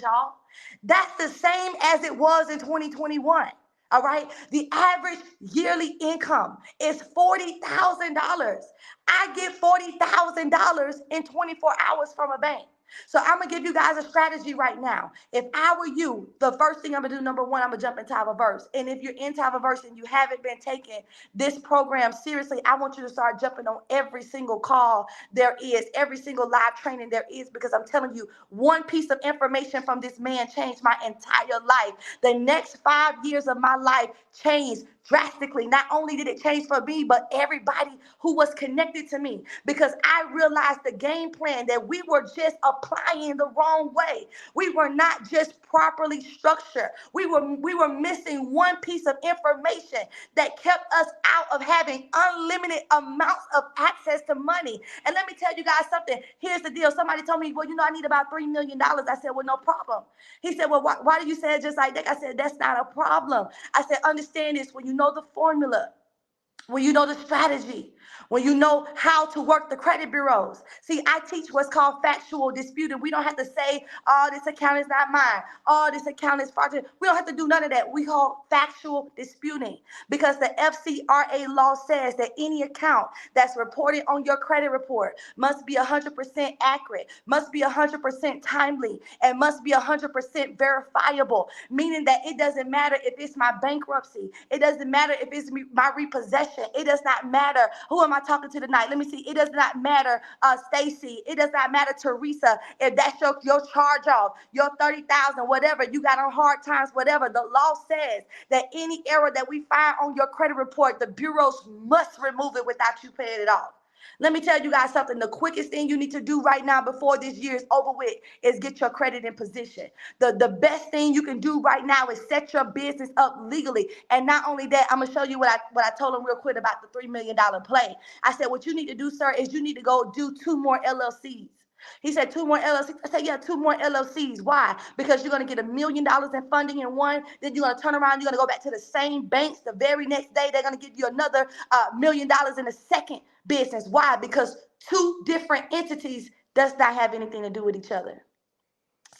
y'all. That's the same as it was in 2021. All right. The average yearly income is $40,000. I get $40,000 in 24 hours from a bank. So I'm gonna give you guys a strategy right now. If I were you, the first thing I'm gonna do, number one, I'm gonna jump in Tavaverse. And if you're in Tavaverse and you haven't been taking this program seriously, I want you to start jumping on every single call there is, every single live training there is, because I'm telling you, one piece of information from this man changed my entire life. The next 5 years of my life changed drastically. Not only did it change for me, but everybody who was connected to me, because I realized the game plan that we were just applying the wrong way. We were not just properly structured. We were missing one piece of information that kept us out of having unlimited amounts of access to money. And let me tell you guys something. Here's the deal. Somebody told me, well, I need about $3 million. I said, well, no problem. He said, well, why do you say it just like that? I said, that's not a problem. I said, understand this. When you know the formula, when you know the strategy, when you know how to work the credit bureaus. See, I teach what's called factual disputing. We don't have to say, oh, this account is not mine. Oh, this account is fraudulent. We don't have to do none of that. We call factual disputing, because the FCRA law says that any account that's reported on your credit report must be 100% accurate, must be 100% timely, and must be 100% verifiable, meaning that it doesn't matter if it's my bankruptcy. It doesn't matter if it's my repossession. It does not matter. Who am I talking to tonight? Let me see. It does not matter, Stacy. It does not matter, Teresa. If that's your charge off, your 30,000, whatever you got on hard times, whatever. The law says that any error that we find on your credit report, the bureaus must remove it without you paying it off. Let me tell you guys something. The quickest thing you need to do right now before this year is over with is get your credit in position. The best thing you can do right now is set your business up legally. And not only that, I'm going to show you what I told him real quick about the $3 million play. I said, what you need to do, sir, is you need to go do 2 more LLCs. He said 2 more LLCs. I said, yeah, 2 more LLCs. Why? Because you're going to get $1 million in funding in one. Then you're going to turn around. You're going to go back to the same banks. The very next day, they're going to give you another $1 million in the second business. Why? Because 2 different entities does not have anything to do with each other.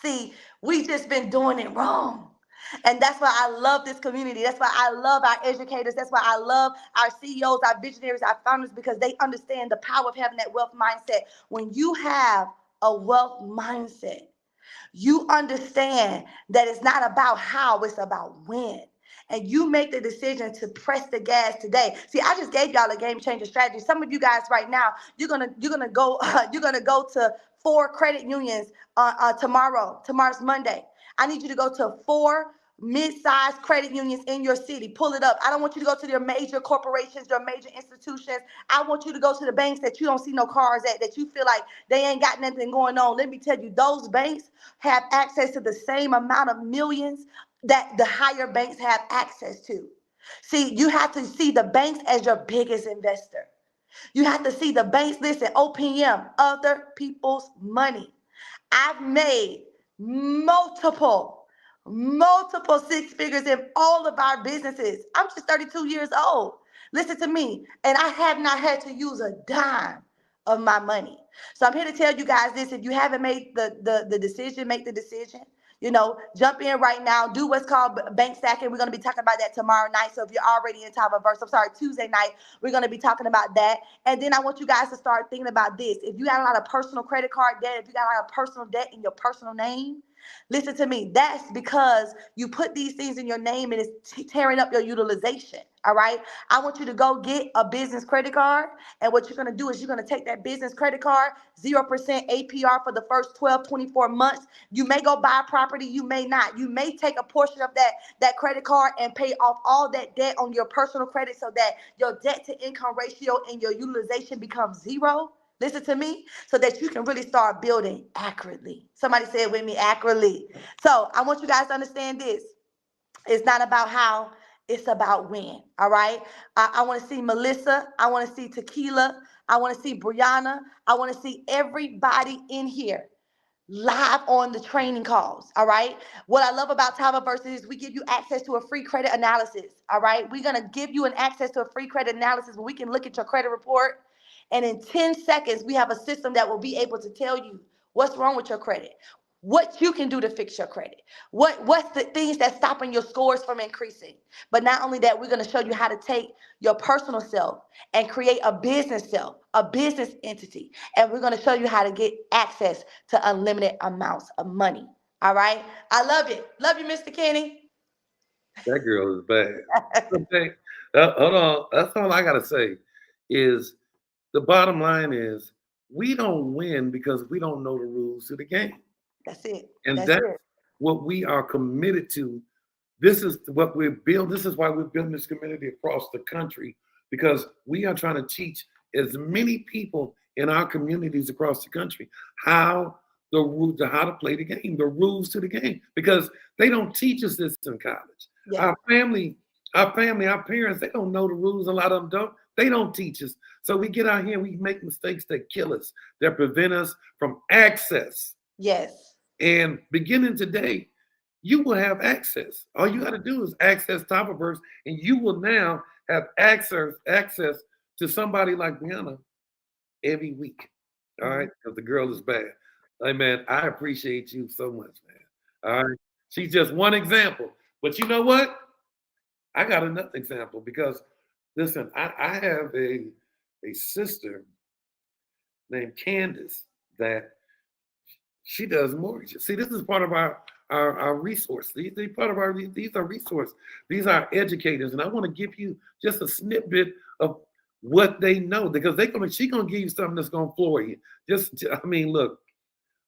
See, we just been doing it wrong. And that's why I love this community. That's why I love our educators. That's why I love our CEOs, our visionaries, our founders, because they understand the power of having that wealth mindset. When you have a wealth mindset, you understand that it's not about how, it's about when. And you make the decision to press the gas today. See, I just gave y'all a game changer strategy. Some of you guys right now, you're gonna go to 4 credit unions tomorrow. Tomorrow's Monday. I need you to go to 4 mid-sized credit unions in your city. Pull it up. I don't want you to go to your major corporations, your major institutions. I want you to go to the banks that you don't see no cars at, that you feel like they ain't got nothing going on. Let me tell you, those banks have access to the same amount of millions that the higher banks have access to. See, you have to see the banks as your biggest investor. You have to see the banks, listen, OPM, other people's money. I've made multiple 6 figures in all of our businesses. I'm just 32 years old. Listen to me. And I have not had to use a dime of my money. So I'm here to tell you guys this. If you haven't made the decision, make the decision. Jump in right now. Do what's called bank stacking. We're going to be talking about that tomorrow night. So if you're already in Tuesday night, we're going to be talking about that. And then I want you guys to start thinking about this. If you got a lot of personal credit card debt, if you got a lot of personal debt in your personal name, listen to me. That's because you put these things in your name and it's tearing up your utilization. All right. I want you to go get a business credit card. And what you're going to do is you're going to take that business credit card, 0% APR for the first 12, 24 months. You may go buy a property. You may not. You may take a portion of that credit card and pay off all that debt on your personal credit so that your debt to income ratio and your utilization becomes 0. Listen to me, so that you can really start building accurately. Somebody say it with me, accurately. So I want you guys to understand this. It's not about how, it's about when. All right. I want to see Melissa. I want to see Tequila. I want to see Brianna. I want to see everybody in here. live on the training calls. All right. What I love about Tavaverse is we give you access to a free credit analysis. All right. We're going to give you an access to a free credit analysis where we can look at your credit report. And in 10 seconds, we have a system that will be able to tell you what's wrong with your credit, what you can do to fix your credit, what's the things that's stopping your scores from increasing. But not only that, we're going to show you how to take your personal self and create a business self, a business entity. And we're going to show you how to get access to unlimited amounts of money. All right. I love it. Love you, Mr. Kenny. That girl is bad. Okay. Hold on. That's all I gotta say. Is the bottom line is we don't win because we don't know the rules of the game, That's it. and That's that's it. what we are committed to. This is what we're building. This is why we're building this community across the country, because we are trying to teach as many people in our communities across the country how the rules, how to play the game, the rules to the game, because they don't teach us this in college. Yeah. Our parents, they don't know the rules. A lot of them don't. They don't teach us. So we get out here and we make mistakes that kill us, that prevent us from access. Yes. And beginning today, you will have access. All you got to do is access Tavaverse, and you will now have access to somebody like Brianna every week. All right, because the girl is bad. Hey man, I appreciate you so much, man. All right, she's just one example, but you know what? I got another example because listen, I have a sister named Candace that she does mortgages. See, this is part of our resource. These part of these are resource. These are educators, and I want to give you just a snippet of what they know because she's gonna give you something that's gonna floor you. Look,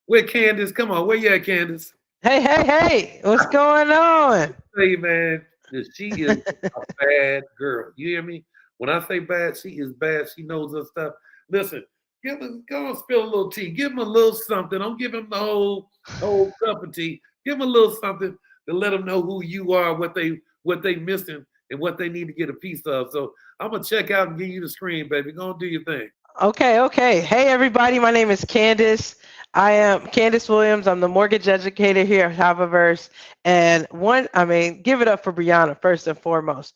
where Candace? Come on, where you at, Candace? Hey, what's going on? Hey man, she is a bad girl. You hear me? When I say bad, she is bad. She knows her stuff. Listen, go and spill a little tea. Give him a little something. Don't give him the whole cup of tea. Give him a little something to let them know who you are, what they missing, and what they need to get a piece of. So I'm gonna check out and give you the screen, baby. Go and do your thing. Okay. Hey, everybody. My name is Candace. I am Candace Williams. I'm the mortgage educator here at Tavaverse. And give it up for Brianna first and foremost.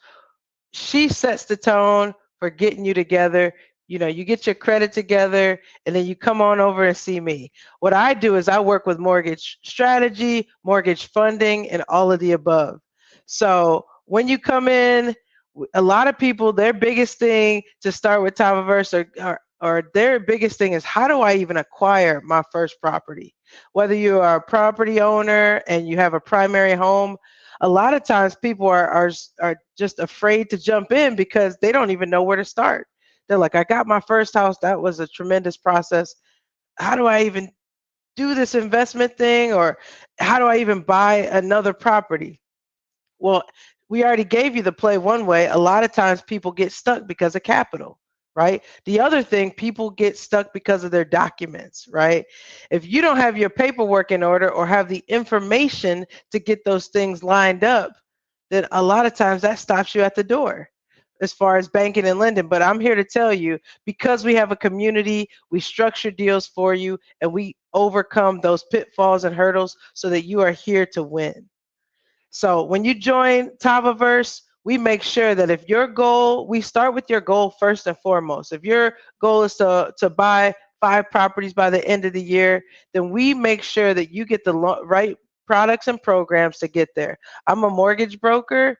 She sets the tone for getting you together. You know, you get your credit together and then you come on over and see me. What I do is I work with mortgage strategy, mortgage funding, and all of the above. So when you come in, a lot of people, their biggest thing to start with Tavaverse or their biggest thing is how do I even acquire my first property? Whether you are a property owner and you have a primary home, a lot of times people are just afraid to jump in because they don't even know where to start. They're like, I got my first house. That was a tremendous process. How do I even do this investment thing? Or how do I even buy another property? Well, we already gave you the play one way. A lot of times people get stuck because of capital, right? The other thing, people get stuck because of their documents, right? If you don't have your paperwork in order or have the information to get those things lined up, then a lot of times that stops you at the door as far as banking and lending. But I'm here to tell you, because we have a community, we structure deals for you and we overcome those pitfalls and hurdles so that you are here to win. So when you join Tavaverse, we make sure that if your goal, we start with your goal first and foremost. If your goal is to buy 5 properties by the end of the year, then we make sure that you get the right products and programs to get there. I'm a mortgage broker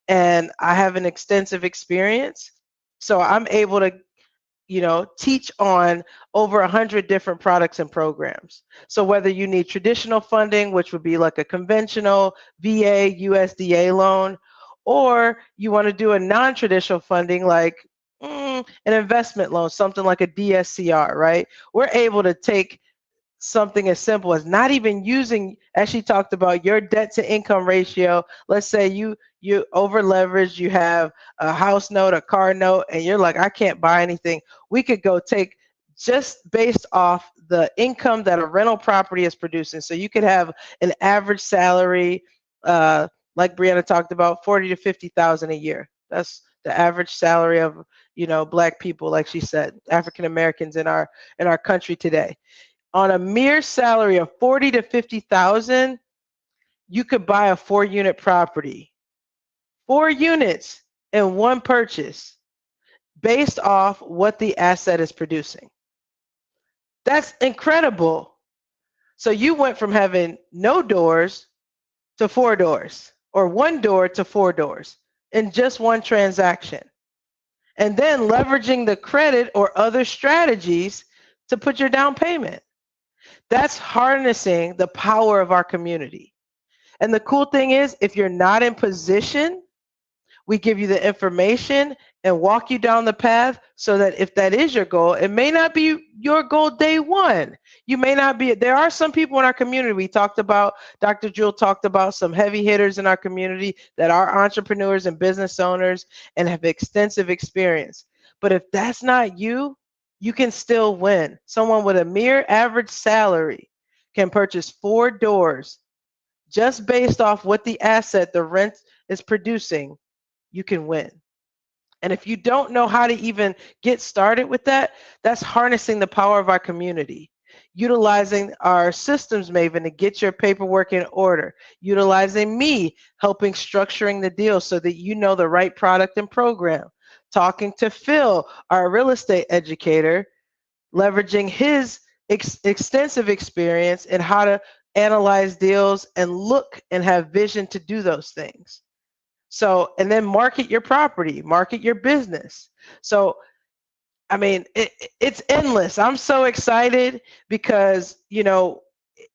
and I have an extensive experience. So I'm able to teach on over 100 different products and programs. So whether you need traditional funding, which would be like a conventional VA, USDA loan, or you want to do a non-traditional funding like an investment loan, something like a DSCR, right? We're able to take something as simple as not even using, as she talked about, your debt to income ratio. Let's say you over leveraged, you have a house note, a car note, and you're like, I can't buy anything. We could go take just based off the income that a rental property is producing. So you could have an average salary, like Brianna talked about, 40 to 50,000 a year. That's the average salary of Black people, like she said, African Americans in our country today. on a mere salary of 40 to 50,000, you could buy a 4-unit property. 4 units in one purchase based off what the asset is producing. That's incredible. So you went from having no doors to 4 doors, or 1 door to 4 doors in just one transaction. And then leveraging the credit or other strategies to put your down payment. That's harnessing the power of our community. And the cool thing is, if you're not in position, we give you the information and walk you down the path so that if that is your goal, it may not be your goal day one. You may not be, there are some people in our community, we talked about, Dr. Jewel talked about some heavy hitters in our community that are entrepreneurs and business owners and have extensive experience. But if that's not you, you can still win. Someone with a mere average salary can purchase 4 doors just based off what the asset, the rent is producing. You can win. And if you don't know how to even get started with that, that's harnessing the power of our community, utilizing our systems maven to get your paperwork in order, utilizing me helping structuring the deal so that you know the right product and program, talking to Phil, our real estate educator, leveraging his extensive experience in how to analyze deals and look and have vision to do those things. So, and then market your property, market your business. So, I mean, it's endless. I'm so excited because, you know,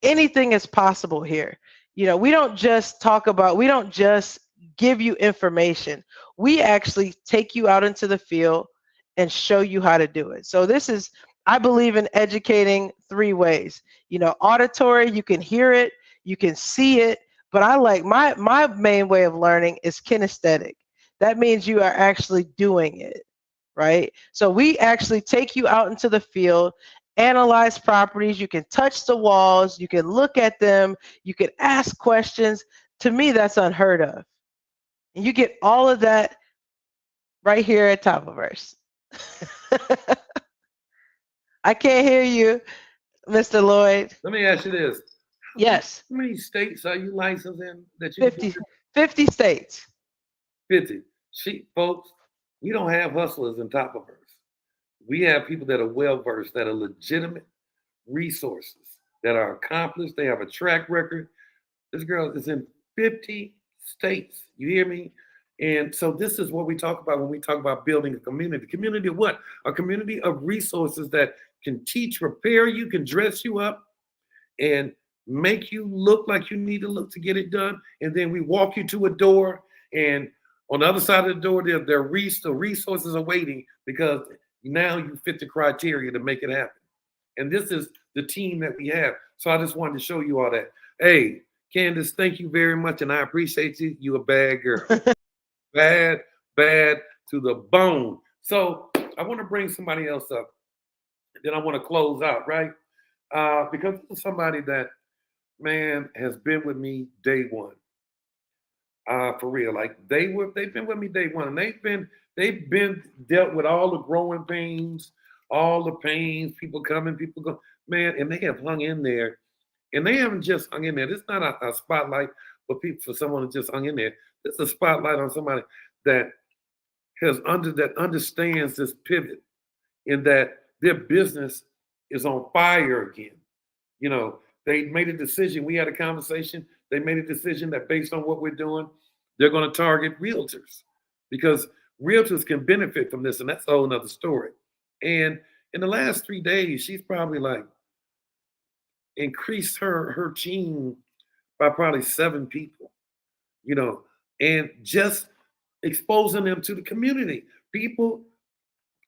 anything is possible here. You know, we don't just give you information. We actually take you out into the field and show you how to do it. So this is, I believe in educating 3 ways. You know, auditory, you can hear it, you can see it, but I like my main way of learning is kinesthetic. That means you are actually doing it, right? So we actually take you out into the field, analyze properties, you can touch the walls, you can look at them, you can ask questions. To me, that's unheard of. And you get all of that right here at Tavaverse. I can't hear you, Mr. Lloyd. Let me ask you this. Yes. How many states are you licensed in that you 50 states. 50. Folks, we don't have hustlers in Tavaverse. We have people that are well versed, that are legitimate resources, that are accomplished, they have a track record. This girl is in 50 states. You hear me? And so this is what we talk about when we talk about building a community. Community of what? A community of resources that can teach, prepare you, can dress you up, and make you look like you need to look to get it done. And then we walk you to a door, and on the other side of the door, the resources are waiting because now you fit the criteria to make it happen. And this is the team that we have. So I just wanted to show you all that. Hey, Candace, thank you very much, and I appreciate you. You a bad girl. bad to the bone. So I want to bring somebody else up. Then I want to close out, right? Because this is somebody that, man, has been with me day one. For real. Like they've been with me day one. And they've been dealt with all the growing pains, all the pains, people coming, people go, man, and they have hung in there. And they haven't just hung in there. This is not a spotlight for someone who just hung in there. This is a spotlight on somebody that understands this pivot, in that their business is on fire again. You know, they made a decision. We had a conversation. They made a decision that based on what we're doing, they're going to target realtors because realtors can benefit from this. And that's a whole nother story. And in the last 3 days, she's probably like increased her team by probably 7 people, you know, and just exposing them to the community. People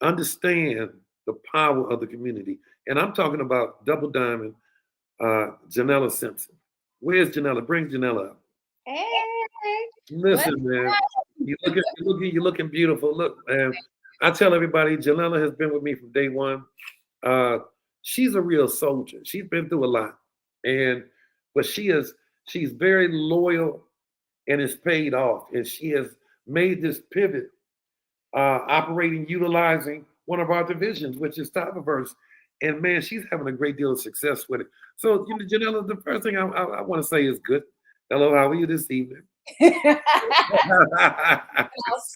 understand the power of the community. And I'm talking about Double Diamond, Janella Simpson. Where's Janella? Bring Janella up. Hey. Listen, man, you're looking beautiful. Look, man, I tell everybody, Janella has been with me from day one. She's a real soldier. She's been through a lot, but she's very loyal, and it's paid off. And she has made this pivot, utilizing one of our divisions, which is Tavaverse. And man, she's having a great deal of success with it. So, Janella, the first thing I want to say is good. Hello, how are you this evening? All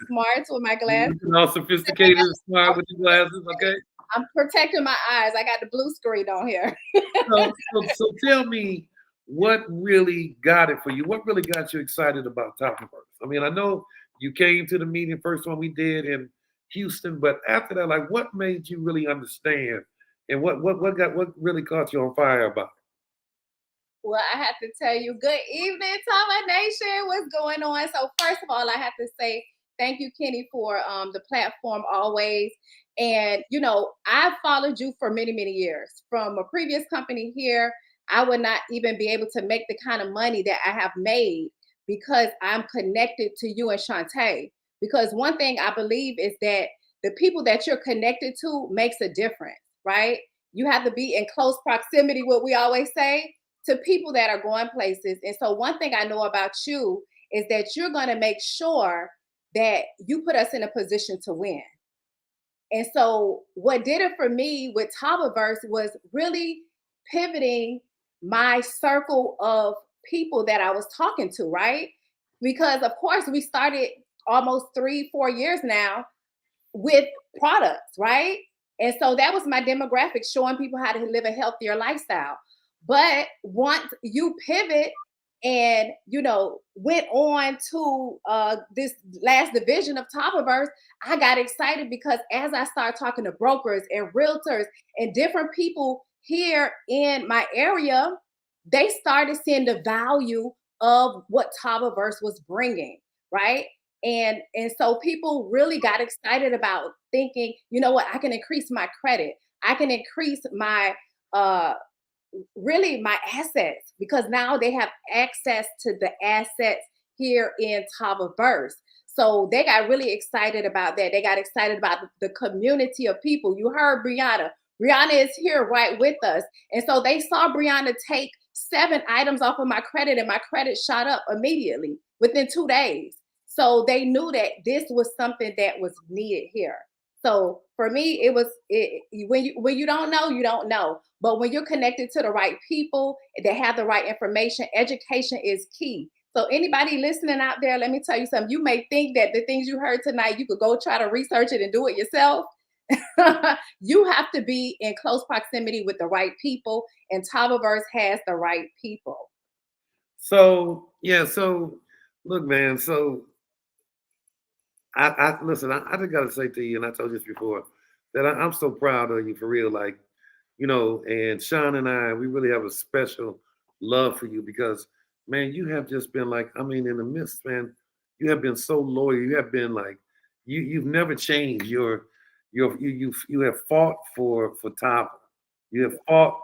smart with my glasses. All sophisticated and smart with your glasses, okay? I'm protecting my eyes. I got the blue screen on here. So tell me what really got it for you. What really got you excited about Tava Burst? I mean, I know you came to the meeting, first one we did in Houston, but after that, like, what made you really understand, and what really caught you on fire about it? Well, I have to tell you, good evening, Tava Nation. What's going on? So first of all, I have to say thank you, Kenny, for the platform always. And I've followed you for many, many years. From a previous company here, I would not even be able to make the kind of money that I have made because I'm connected to you and Shantae. Because one thing I believe is that the people that you're connected to makes a difference, right? You have to be in close proximity, what we always say, to people that are going places. And so one thing I know about you is that you're going to make sure that you put us in a position to win. And so what did it for me with Tavaverse was really pivoting my circle of people that I was talking to, right? Because of course we started almost 3-4 years now with products, right? And so that was my demographic, showing people how to live a healthier lifestyle. But once you pivot and went on to this last division of Topaverse, I got excited because as I started talking to brokers and realtors and different people here in my area, they started seeing the value of what Topaverse was bringing, right? And so people really got excited about thinking, you know what, I can increase my credit, I can increase my really my assets, because now they have access to the assets here in Tavaverse. So they got really excited about that. They got excited about the community of people. You heard Brianna. Brianna is here right with us. And so they saw Brianna take 7 items off of my credit, and my credit shot up immediately within 2 days. So they knew that this was something that was needed here. So for me, it was when you don't know, you don't know. But when you're connected to the right people that have the right information, education is key. So anybody listening out there, let me tell you something. You may think that the things you heard tonight, you could go try to research it and do it yourself. You have to be in close proximity with the right people, and Tavaverse has the right people. So look, man. So I listen. I just got to say to you, and I told you this before, that I'm so proud of you for real. Like, and Sean and I, we really have a special love for you because, man, you have just been like, I mean, in the midst, man, you have been so loyal. You have been like, you've never changed. You have fought for Tava. You have fought,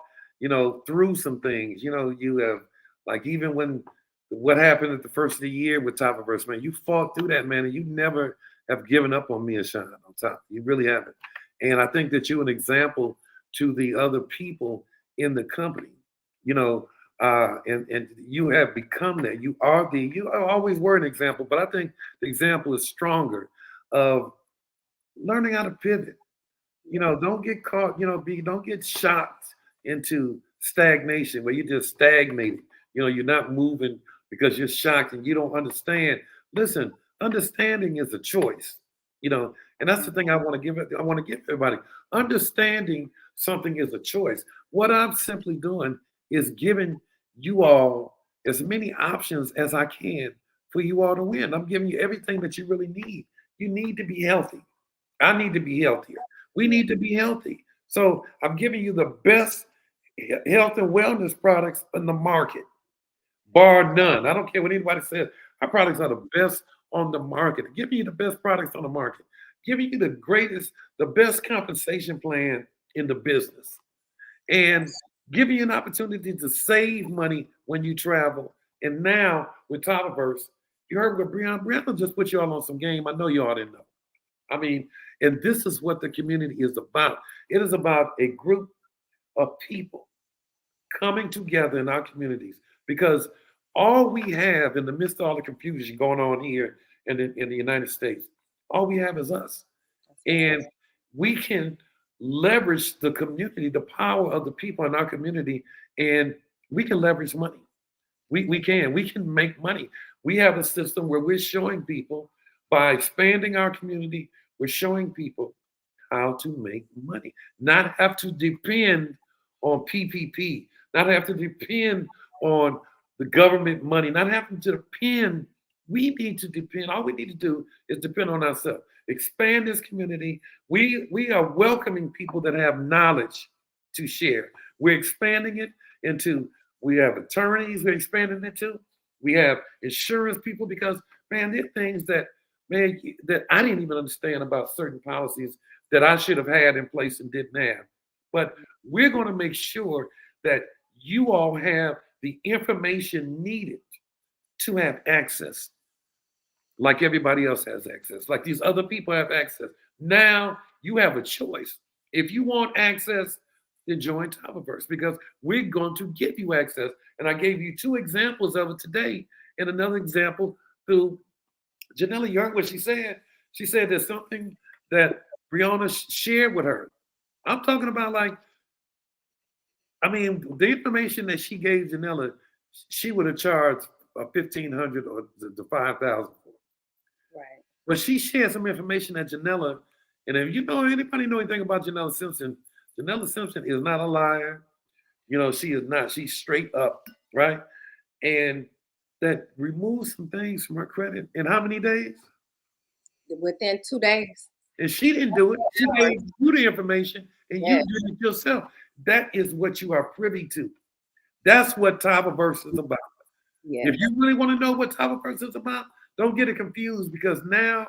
through some things. You have, like, even when what happened at the first of the year with Tavaverse, man, you fought through that, man, and you never have given up on me and Sean on top. You really haven't. And I think that you're an example to the other people in the company, and you have become that. You always were an example, but I think the example is stronger of learning how to pivot. Don't get caught, don't get shocked into stagnation where you just stagnated. You're not moving because you're shocked and you don't understand. Listen, understanding is a choice, and that's the thing I want to give everybody. Understanding something is a choice. What I'm simply doing is giving you all as many options as I can for you all to win. I'm giving you everything that you really need. You need to be healthy. I need to be healthier. We need to be healthy. So I'm giving you the best health and wellness products in the market, bar none. I don't care what anybody says. Our products are the best on the market. Giving you the best products on the market. Giving you the best compensation plan in the business. And giving you an opportunity to save money when you travel. And now with Tavaverse, you heard what Brianna just put you all on some game. I know you all didn't know. I mean, and this is what the community is about. It is about a group of people coming together in our communities, because all we have in the midst of all the confusion going on here in the United States, all we have is us. And we can leverage the community, the power of the people in our community, and we can leverage money. We can make money. We have a system where we're showing people by expanding our community, we're showing people how to make money, not have to depend on PPP, not have to depend on the government money, not having to depend. We need to depend. All we need to do is depend on ourselves. Expand this community. We are welcoming people that have knowledge to share. We're expanding it into. We have attorneys. We're expanding it to. We have insurance people because man, there are things that I didn't even understand about certain policies that I should have had in place and didn't have. But we're going to make sure that you all have the information needed to have access, like everybody else has access, like these other people have access. Now you have a choice. If you want access, then join Tavaverse because we're going to give you access. And I gave you 2 examples of it today, and another example through Janella. You heard what she said. She said there's something that Brianna shared with her. I'm talking about the information that she gave Janella, she would have charged $1,500 or to $5,000 for. Right. But she shared some information that Janella, and if you know anybody know anything about Janella Simpson is not a liar. She is not. She's straight up, right? And that removes some things from her credit in how many days? Within 2 days. And she didn't do it. She gave you the information and you did it yourself. That is what you are privy to. That's what Tavaverse is about. Yeah. If you really want to know what Tavaverse is about, don't get it confused because now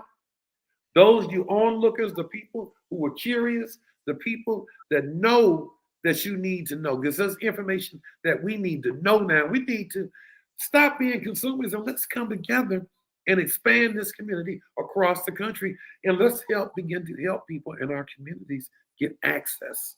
those you onlookers, the people who were curious, the people that know that you need to know, because there's information that we need to know now. We need to stop being consumers and let's come together and expand this community across the country. And let's begin to help people in our communities get access.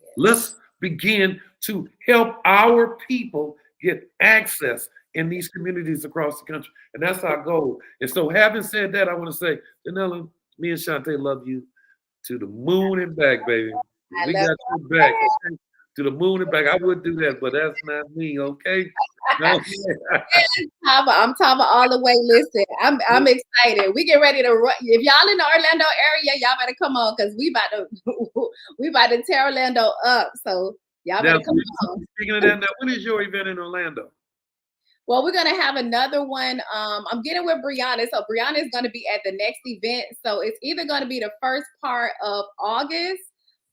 Yes. Let's begin to help our people get access in these communities across the country. And that's our goal. And so having said that, I want to say, Janella, me and Shantae love you to the moon and back, baby. We got you back. Okay? To the moon and back. I would do that, but that's not me, okay? I'm Tava all the way. Listen, I'm excited. We get ready to run. If y'all in the Orlando area, y'all better come on because we about to tear Orlando up. So y'all better come on. Speaking of that, now when is your event in Orlando? Well, we're gonna have another one. I'm getting with Brianna. So Brianna is gonna be at the next event. So it's either gonna be the first part of August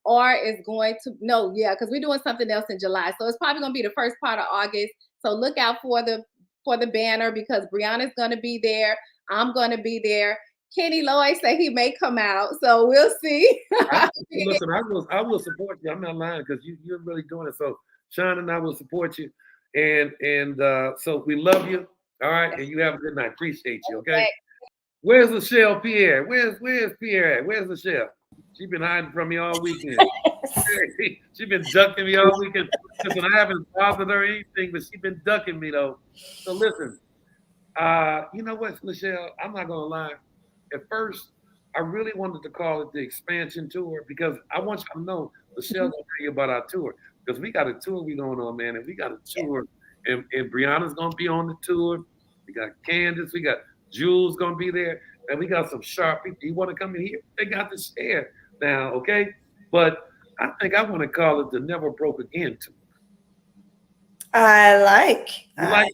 or it's going to because we're doing something else in July. So it's probably gonna be the first part of August. So look out for the banner because Brianna's gonna be there. I'm gonna be there. Kenny Lloyd said he may come out, so we'll see. Listen, I will support you. I'm not lying because you're really doing it. So Sean and I will support you, and so we love you. All right, and you have a good night. Appreciate you. Okay. Where's Michelle Pierre? Where's Pierre at? Where's Michelle? She's been hiding from me all weekend. She's been ducking me all weekend. Listen, I haven't bothered her or anything, but she's been ducking me though. So listen, you know what, Michelle? I'm not gonna lie. At first, I really wanted to call it the expansion tour because I want you to know Michelle's gonna tell you about our tour because we got a tour we going on, man, and we got a tour, and Brianna's gonna be on the tour. We got Candace, we got Jules gonna be there, and we got some sharp people. You want to come in here? They got to share now, okay? But I think I want to call it the Never Broke Again tour. I like. You like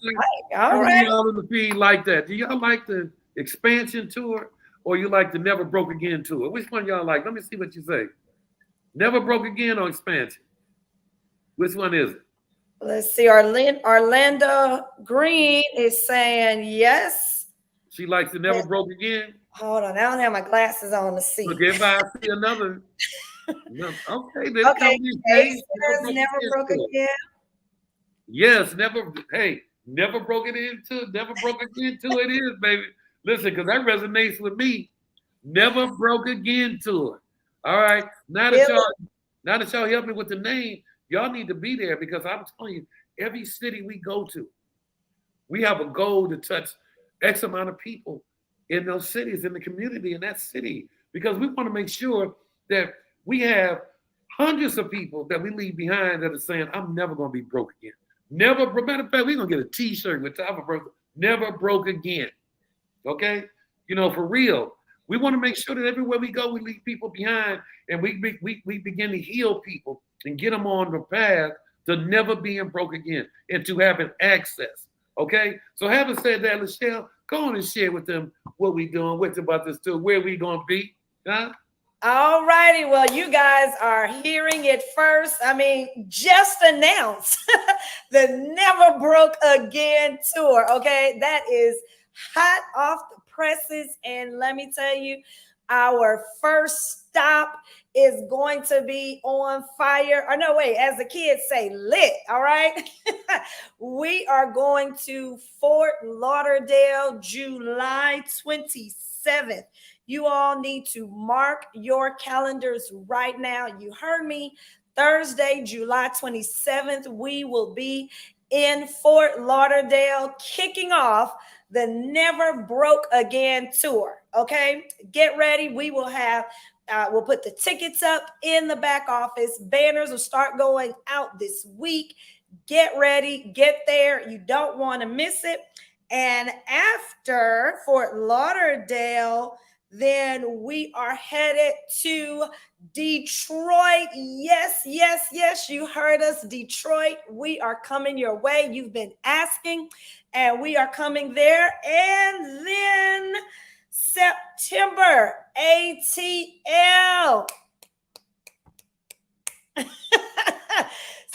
that? All right. Y'all in the feed like that? Do y'all like the expansion tour or you like the Never Broke Again tour? Which one y'all like? Let me see what you say. Never Broke Again or expansion? Which one is it? Let's see. Orlando Green is saying yes. She likes the Never Broke Again. Hold on, I don't have my glasses on to see. Okay, if I see another. Okay, then okay. Never broke again. Yes, never broke it into. Never broke again to it is, baby. Listen, because that resonates with me. Never broke again to it. All right. Now that y'all help me with the name, y'all need to be there because I'm telling you, every city we go to, we have a goal to touch X amount of people in those cities, in the community, in that city, because we want to make sure that We have hundreds of people that we leave behind that are saying, I'm never going to be broke again. Never, matter of fact, we're going to get a t-shirt with Tava Nation, never broke again. Okay? You know, for real. We want to make sure that everywhere we go, we leave people behind and we begin to heal people and get them on the path to never being broke again and to having access. Okay? So having said that, Lachelle, go on and share with them what we doing, what's about this too, where we going to be. Huh? All righty. Well, you guys are hearing it first. I mean, just announced the Never Broke Again tour. Okay. That is hot off the presses. And let me tell you, our first stop is going to be on fire. Or no, wait, as the kids say, lit. All right. We are going to Fort Lauderdale, July 27th. You all need to mark your calendars right now. You heard me. Thursday, July 27th, we will be in Fort Lauderdale kicking off the Never Broke Again tour. Okay, get ready. We will have, we'll put the tickets up in the back office. Banners will start going out this week. Get ready, get there. You don't want to miss it. And after Fort Lauderdale, then we are headed to Detroit. Yes, yes, yes, you heard us, Detroit. We are coming your way. You've been asking, and we are coming there. And then September, ATL.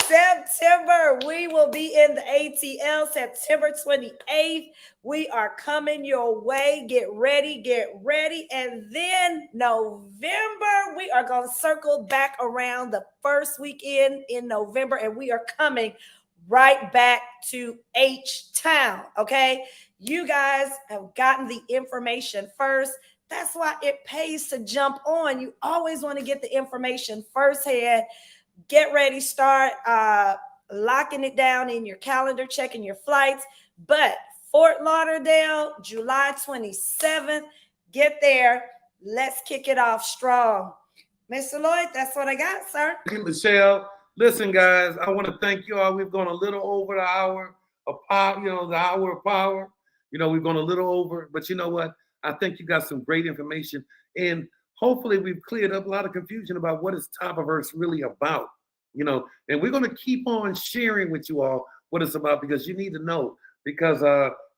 September, we will be in the ATL September 28th. We are coming your way. Get ready, get ready. And then November, we are going to circle back around the first weekend in November, and we are coming right back to H-Town, okay? You guys have gotten the information first. That's why it pays to jump on. You always want to get the information firsthand. Get ready, start locking it down in your calendar, checking your flights. But Fort Lauderdale, July 27th, get there. Let's kick it off strong. Mr. Lloyd, that's what I got, sir. Thank you, Michelle. Listen, guys, I want to thank you all. We've gone a little over the hour of power, the hour of power. We've gone a little over, but you know what? I think you got some great information. And hopefully we've cleared up a lot of confusion about what is Tavaverse really about, and we're going to keep on sharing with you all what it's about because you need to know because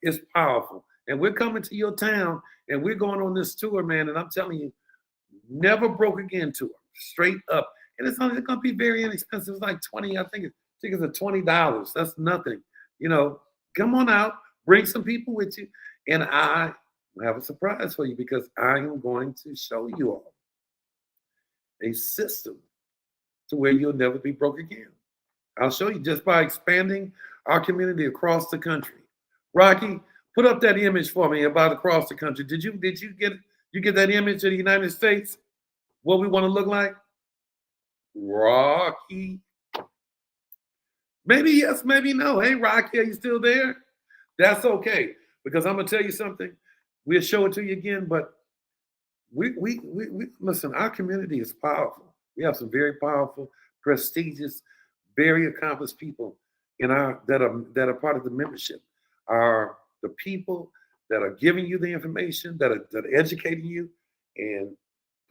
it's powerful. And we're coming to your town and we're going on this tour, man. And I'm telling you, Never Broke Again tour, straight up. And it's going to be very inexpensive. It's like 20, I think it's a $20. That's nothing. Come on out, bring some people with you. And I have a surprise for you because I am going to show you all a system to where you'll never be broke again. I'll show you just by expanding our community across the country. Rocky, put up that image for me about across the country. Did you get that image of the United States? What we want to look like? Rocky. Maybe yes, maybe no. Hey, Rocky, are you still there? That's okay because I'm gonna tell you something. We'll show it to you again, but we listen, our community is powerful. We have some very powerful, prestigious, very accomplished people in that are part of the membership. Are the people that are giving you the information, that are educating you and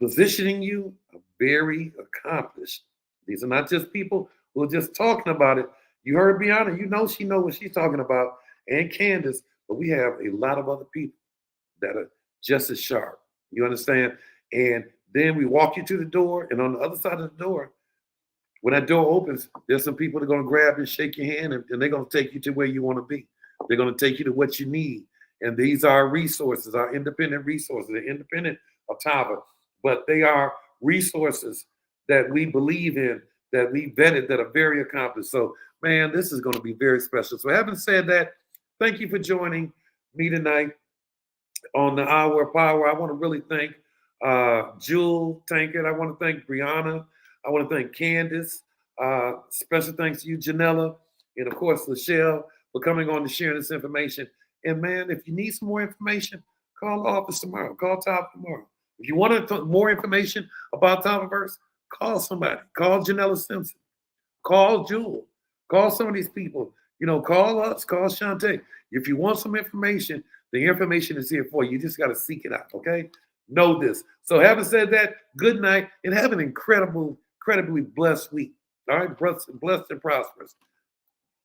positioning you are very accomplished. These are not just people who are just talking about it. You heard Brianna, she knows what she's talking about, and Candace, but we have a lot of other people that are just as sharp. You understand? And then we walk you to the door, and on the other side of the door, when that door opens, there's some people that are going to grab and shake your hand, and they're going to take you to where you want to be. They're going to take you to what you need. And these are resources, our independent resources. They're independent of Tava, but they are resources that we believe in, that we vetted, that are very accomplished. So, man, this is going to be very special. So having said that, thank you for joining me tonight on the Hour of Power. I want to really thank Jewel Tankard. I want to thank Brianna. I want to thank Candace. Special thanks to you, Janella, and of course, Lachelle, for coming on to share this information. And man, if you need some more information, call the office tomorrow. Call Tava tomorrow. If you want more information about Tavaverse, call somebody. Call Janella Simpson. Call Jewel. Call some of these people. Call us. Call Shantae. If you want some information, the information is here for you. You just got to seek it out, okay? Know this. So having said that, good night and have an incredibly blessed week. All right? Blessed and prosperous.